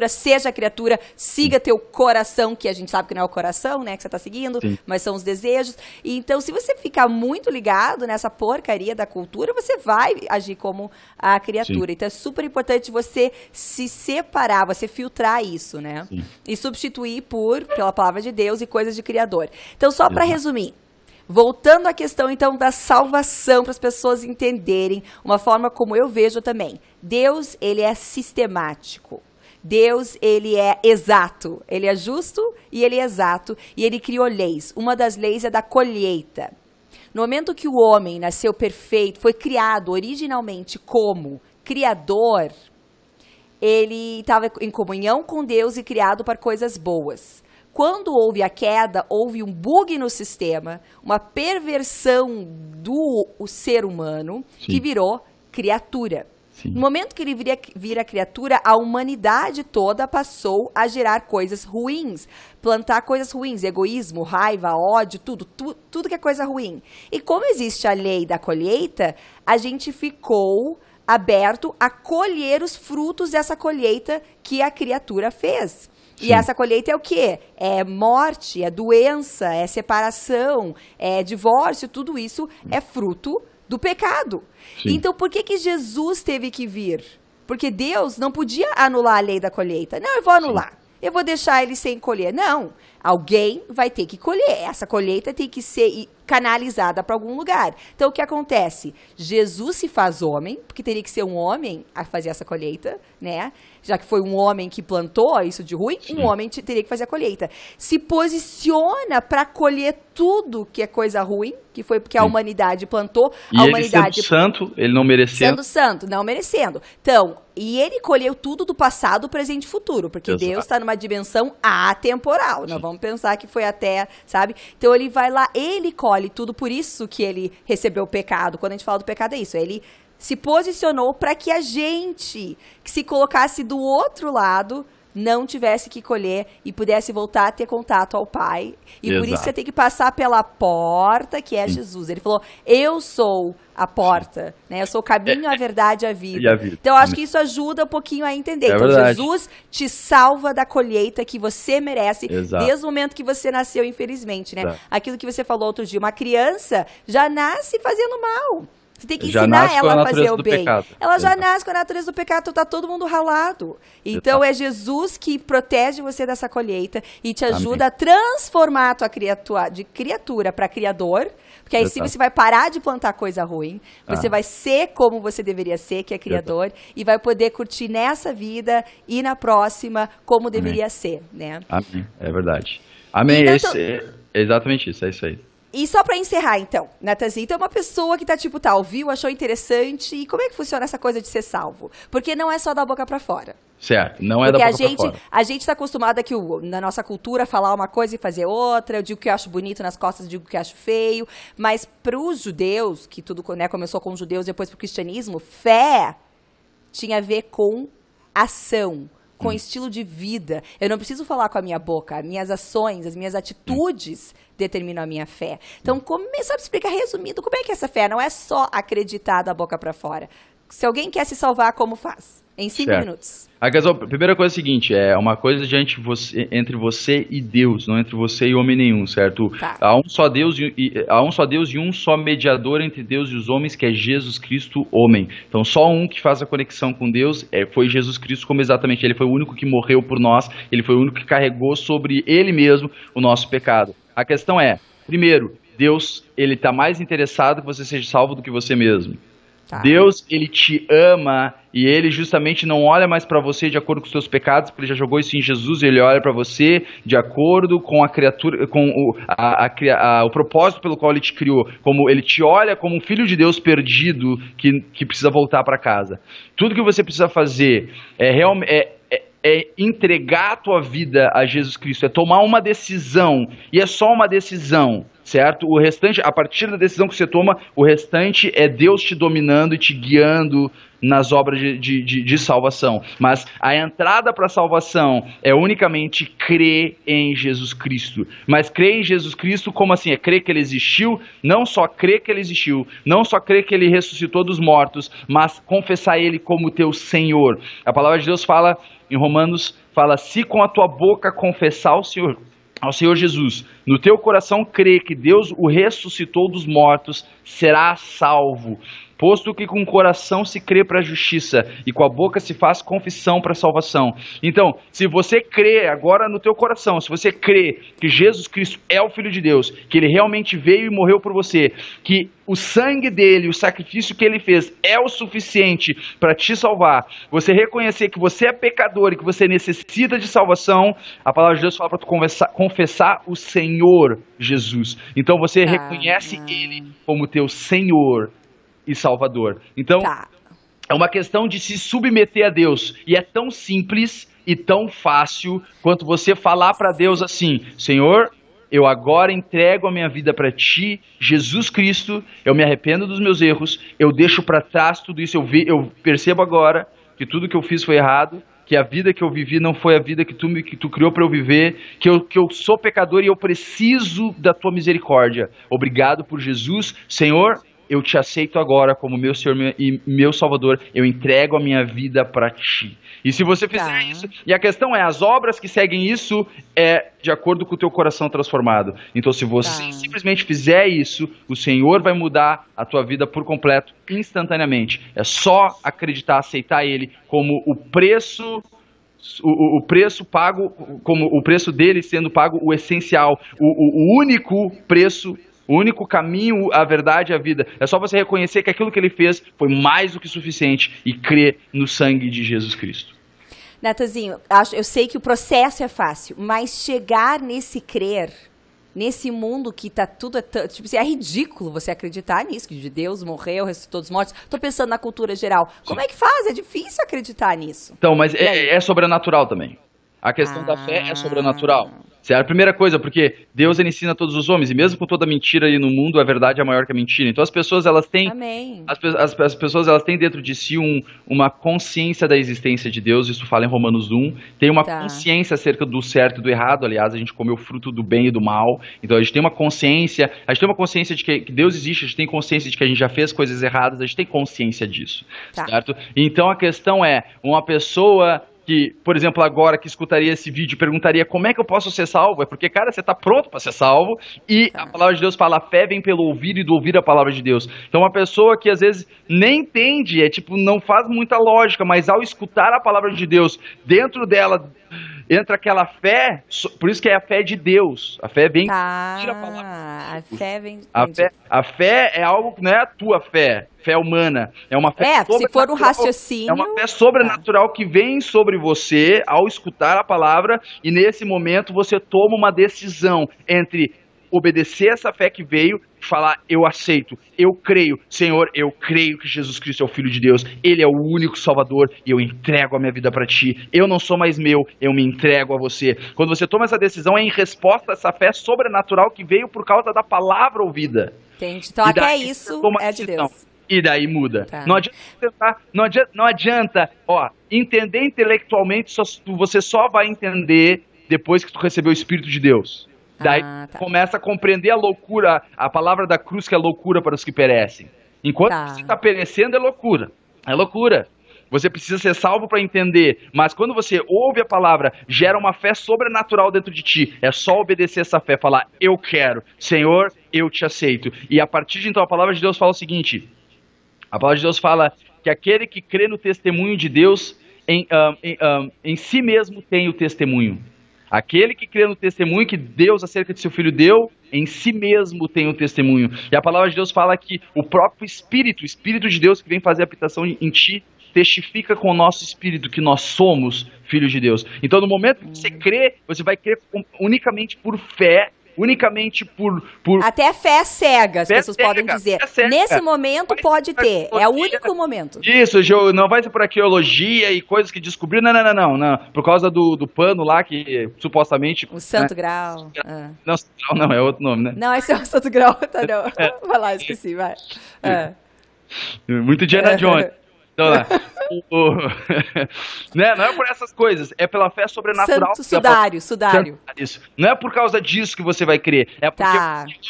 seja criatura, siga teu coração, que a gente sabe que não é o coração, né, que você tá seguindo, mas são os desejos. E então, se você ficar muito ligado nessa porcaria da cultura, você vai agir como a criatura. Sim. Então, é super importante você se separar, você filtrar isso, né? Sim. E substituir pela palavra de Deus e coisas de criador. Então, só para resumir. Voltando à questão, então, da salvação, para as pessoas entenderem, uma forma como eu vejo também. Deus, ele é sistemático. Deus, ele é exato. Ele é justo e ele é exato. E ele criou leis. Uma das leis é da colheita. No momento que o homem nasceu perfeito, foi criado originalmente como criador, ele estava em comunhão com Deus e criado para coisas boas. Quando houve a queda, houve um bug no sistema, uma perversão do ser humano, que virou criatura. Sim. No momento que ele vira criatura, a humanidade toda passou a gerar coisas ruins, plantar coisas ruins, egoísmo, raiva, ódio, tudo que é coisa ruim. E como existe a lei da colheita, a gente ficou aberto a colher os frutos dessa colheita que a criatura fez. Sim. E essa colheita é o quê? É morte, é doença, é separação, é divórcio, tudo isso é fruto do pecado. Sim. Então, por que Jesus teve que vir? Porque Deus não podia anular a lei da colheita. Não, eu vou anular. Sim. Eu vou deixar ele sem colher. Não, alguém vai ter que colher. Essa colheita tem que ser canalizada para algum lugar. Então, o que acontece? Jesus se faz homem, porque teria que ser um homem a fazer essa colheita, né? Já que foi um homem que plantou isso de ruim, um homem teria que fazer a colheita. Se posiciona para colher tudo que é coisa ruim, que foi porque a humanidade plantou. E ele sendo santo, ele não merecendo. Sendo santo, não merecendo. Então, e ele colheu tudo do passado, presente e futuro, porque Deus está numa dimensão atemporal. Nós vamos Vamos pensar que foi até, sabe? Então ele vai lá, ele colhe tudo, por isso que ele recebeu o pecado. Quando a gente fala do pecado é isso, ele se posicionou para que a gente, que se colocasse do outro lado, não tivesse que colher e pudesse voltar a ter contato ao Pai. E por isso você tem que passar pela porta, que é Jesus. Ele falou, eu sou a porta, né? Eu sou o caminho, a verdade e a vida. Então, eu acho que isso ajuda um pouquinho a entender. Então, Jesus te salva da colheita que você merece desde o momento que você nasceu, infelizmente, né? Aquilo que você falou outro dia, uma criança já nasce fazendo mal. Você tem que ensinar ela a fazer o bem. Ela já nasce com a natureza do pecado, então tá todo mundo ralado. Então é Jesus que protege você dessa colheita e te ajuda a transformar a tua criatura de criatura para criador, porque aí sim você vai parar de plantar coisa ruim, você vai ser como você deveria ser, que é criador, e vai poder curtir nessa vida e na próxima como deveria ser, né? Amém, é verdade. Amém, então, é exatamente isso, é isso aí. E só pra encerrar, então, Natanzinho, então é uma pessoa que tá tipo, ouviu, achou interessante, e como é que funciona essa coisa de ser salvo? Porque não é só da boca pra fora. Certo, não é da boca pra fora. A gente tá acostumado aqui, na nossa cultura, falar uma coisa e fazer outra, eu digo que eu acho bonito nas costas, eu digo que eu acho feio, mas pros judeus, que tudo, né, começou com os judeus, depois pro cristianismo, fé tinha a ver com ação, com estilo de vida. Eu não preciso falar com a minha boca, minhas ações, as minhas atitudes determinam a minha fé. Então, começa a explicar resumindo como é que essa fé não é só acreditar da boca para fora. Se alguém quer se salvar, como faz? Em 5 minutos. A primeira coisa é a seguinte, é uma coisa entre você e Deus, não entre você e homem nenhum, certo? Há um só Deus e um só mediador entre Deus e os homens, que é Jesus Cristo, homem. Então só um que faz a conexão com Deus foi Jesus Cristo, como exatamente ele foi o único que morreu por nós, ele foi o único que carregou sobre ele mesmo o nosso pecado. A questão é, primeiro, Deus, ele está mais interessado que você seja salvo do que você mesmo. Deus, ele te ama e ele justamente não olha mais para você de acordo com os seus pecados, porque ele já jogou isso em Jesus, ele olha para você de acordo com a criatura, com o propósito pelo qual ele te criou, como ele te olha como um filho de Deus perdido que precisa voltar para casa. Tudo que você precisa fazer é entregar a tua vida a Jesus Cristo, é tomar uma decisão, e é só uma decisão, certo? O restante, a partir da decisão que você toma, o restante é Deus te dominando e te guiando nas obras de salvação. Mas a entrada para a salvação é unicamente crer em Jesus Cristo. Mas crer em Jesus Cristo, como assim? É crer que ele existiu, não só crer que ele existiu, não só crer que ele ressuscitou dos mortos, mas confessar ele como teu Senhor. A palavra de Deus fala, em Romanos, fala, se com a tua boca confessar ao Senhor Jesus, no teu coração crer que Deus o ressuscitou dos mortos, será salvo. Posto que com o coração se crê para a justiça e com a boca se faz confissão para a salvação. Então, se você crê agora no teu coração, se você crê que Jesus Cristo é o Filho de Deus, que ele realmente veio e morreu por você, que o sangue dele, o sacrifício que ele fez é o suficiente para te salvar, você reconhecer que você é pecador e que você necessita de salvação, a palavra de Deus fala para tu confessar o Senhor Jesus. Então você reconhece ele como teu Senhor e Salvador. Então, é uma questão de se submeter a Deus. E é tão simples e tão fácil quanto você falar para Deus assim, Senhor, eu agora entrego a minha vida para Ti, Jesus Cristo, eu me arrependo dos meus erros, eu deixo para trás tudo isso, eu percebo agora que tudo que eu fiz foi errado, que a vida que eu vivi não foi a vida que tu criou para eu viver, que eu sou pecador e eu preciso da Tua misericórdia. Obrigado por Jesus, Senhor, eu te aceito agora como meu Senhor e meu Salvador, eu entrego a minha vida para Ti. E se você fizer isso, e a questão é, as obras que seguem isso é de acordo com o teu coração transformado. Então se você simplesmente fizer isso, o Senhor vai mudar a tua vida por completo, instantaneamente. É só acreditar, aceitar Ele como o preço pago, como o preço dele sendo pago o essencial, o único preço, o único caminho, a verdade e a vida. É só você reconhecer que aquilo que ele fez foi mais do que suficiente e crer no sangue de Jesus Cristo. Natanzinho, eu sei que o processo é fácil, mas chegar nesse crer, nesse mundo que tá tudo, tipo assim, é ridículo você acreditar nisso, que Deus morreu, ressuscitou dos mortos. Tô pensando na cultura geral. Como é que faz? É difícil acreditar nisso. Então, mas é sobrenatural também. A questão da fé é sobrenatural. Certo? A primeira coisa, porque Deus ele ensina a todos os homens, e mesmo com toda mentira aí no mundo, a verdade é maior que a mentira. Então as pessoas, elas têm, Amém. as pessoas, elas têm dentro de si uma consciência da existência de Deus, isso fala em Romanos 1, tem uma consciência acerca do certo e do errado, aliás, a gente come o fruto do bem e do mal, então a gente tem uma consciência de que Deus existe, a gente tem consciência de que a gente já fez coisas erradas, a gente tem consciência disso, certo? Então a questão é, uma pessoa que, por exemplo, agora que escutaria esse vídeo, perguntaria como é que eu posso ser salvo? É porque, cara, você está pronto para ser salvo e a palavra de Deus fala, a fé vem pelo ouvir e do ouvir a palavra de Deus. Então, uma pessoa que às vezes nem entende, não faz muita lógica, mas ao escutar a palavra de Deus, dentro dela entra aquela fé, por isso que é a fé de Deus. A fé vem tira a palavra. A fé vem. A fé é algo que não é a tua fé humana. É uma fé se for um raciocínio. É uma fé sobrenatural que vem sobre você ao escutar a palavra e nesse momento você toma uma decisão entre obedecer essa fé que veio e falar, eu aceito, eu creio, Senhor, eu creio que Jesus Cristo é o Filho de Deus, Ele é o único Salvador e eu entrego a minha vida para Ti, eu não sou mais meu, eu me entrego a Você. Quando você toma essa decisão é em resposta a essa fé sobrenatural que veio por causa da palavra ouvida. Entendi. Então até isso é de Deus. E daí muda. Tá. Não adianta, entender intelectualmente, você só vai entender depois que tu recebeu o Espírito de Deus. Daí começa a compreender a loucura, a palavra da cruz que é loucura para os que perecem. Enquanto você está perecendo é loucura. É loucura. Você precisa ser salvo para entender, mas quando você ouve a palavra, gera uma fé sobrenatural dentro de ti. É só obedecer essa fé, falar, eu quero, Senhor, eu te aceito. E a partir de então a palavra de Deus fala o seguinte, a palavra de Deus fala que aquele que crê no testemunho de Deus, em si mesmo tem o testemunho. Aquele que crê no testemunho que Deus acerca de seu Filho deu, em si mesmo tem o testemunho. E a palavra de Deus fala que o próprio Espírito, o Espírito de Deus que vem fazer habitação em ti, testifica com o nosso espírito que nós somos filhos de Deus. Então no momento que você crê, você vai crer unicamente por fé, unicamente por... Até fé cega, as pessoas podem dizer. Nesse momento pode ter, é o único momento. Isso, não vai ser por arqueologia e coisas que descobriram, não. Por causa do pano lá que supostamente... O Santo Grau. Não, Santo Grau não, é outro nome, né? Não, esse é o Santo Grau, tá não. Vai lá, esqueci, vai. Muito Indiana Jones. Então, né? Não é por essas coisas, é pela fé sobrenatural. Sudário. Isso. Não é por causa disso que você vai crer, é porque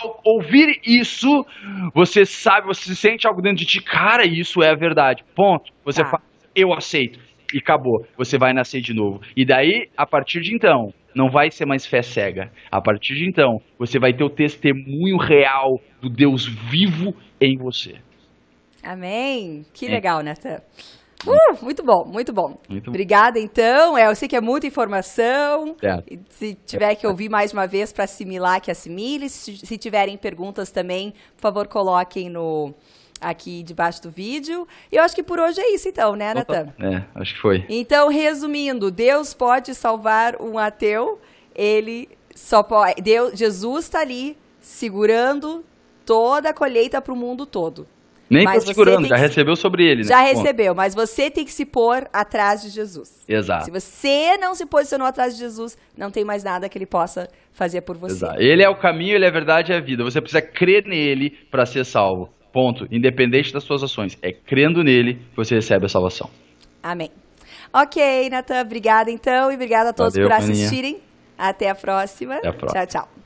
ao ouvir isso, você sabe, você sente algo dentro de ti, cara, isso é a verdade, ponto. Você fala, eu aceito, e acabou, você vai nascer de novo. E daí, a partir de então, não vai ser mais fé cega. A partir de então, você vai ter o testemunho real do Deus vivo em você. Amém. Que legal, Nathan. Muito bom, muito bom. Obrigada, então. Eu sei que é muita informação. Se tiver que ouvir mais uma vez para assimilar, que assimile. Se tiverem perguntas também, por favor, coloquem aqui debaixo do vídeo. E eu acho que por hoje é isso, então, né, Nathan? Acho que foi. Então, resumindo, Deus pode salvar um ateu. Jesus está ali segurando toda a colheita para o mundo todo. Nem está segurando, já recebeu sobre ele. Já recebeu, mas você tem que se pôr atrás de Jesus. Exato. Se você não se posicionou atrás de Jesus, não tem mais nada que ele possa fazer por você. Exato. Ele é o caminho, ele é a verdade e a vida. Você precisa crer nele para ser salvo. Ponto. Independente das suas ações. É crendo nele que você recebe a salvação. Amém. Ok, Nathan, obrigada então e obrigada a todos por assistirem. Até a próxima. Até a próxima. Tchau, tchau.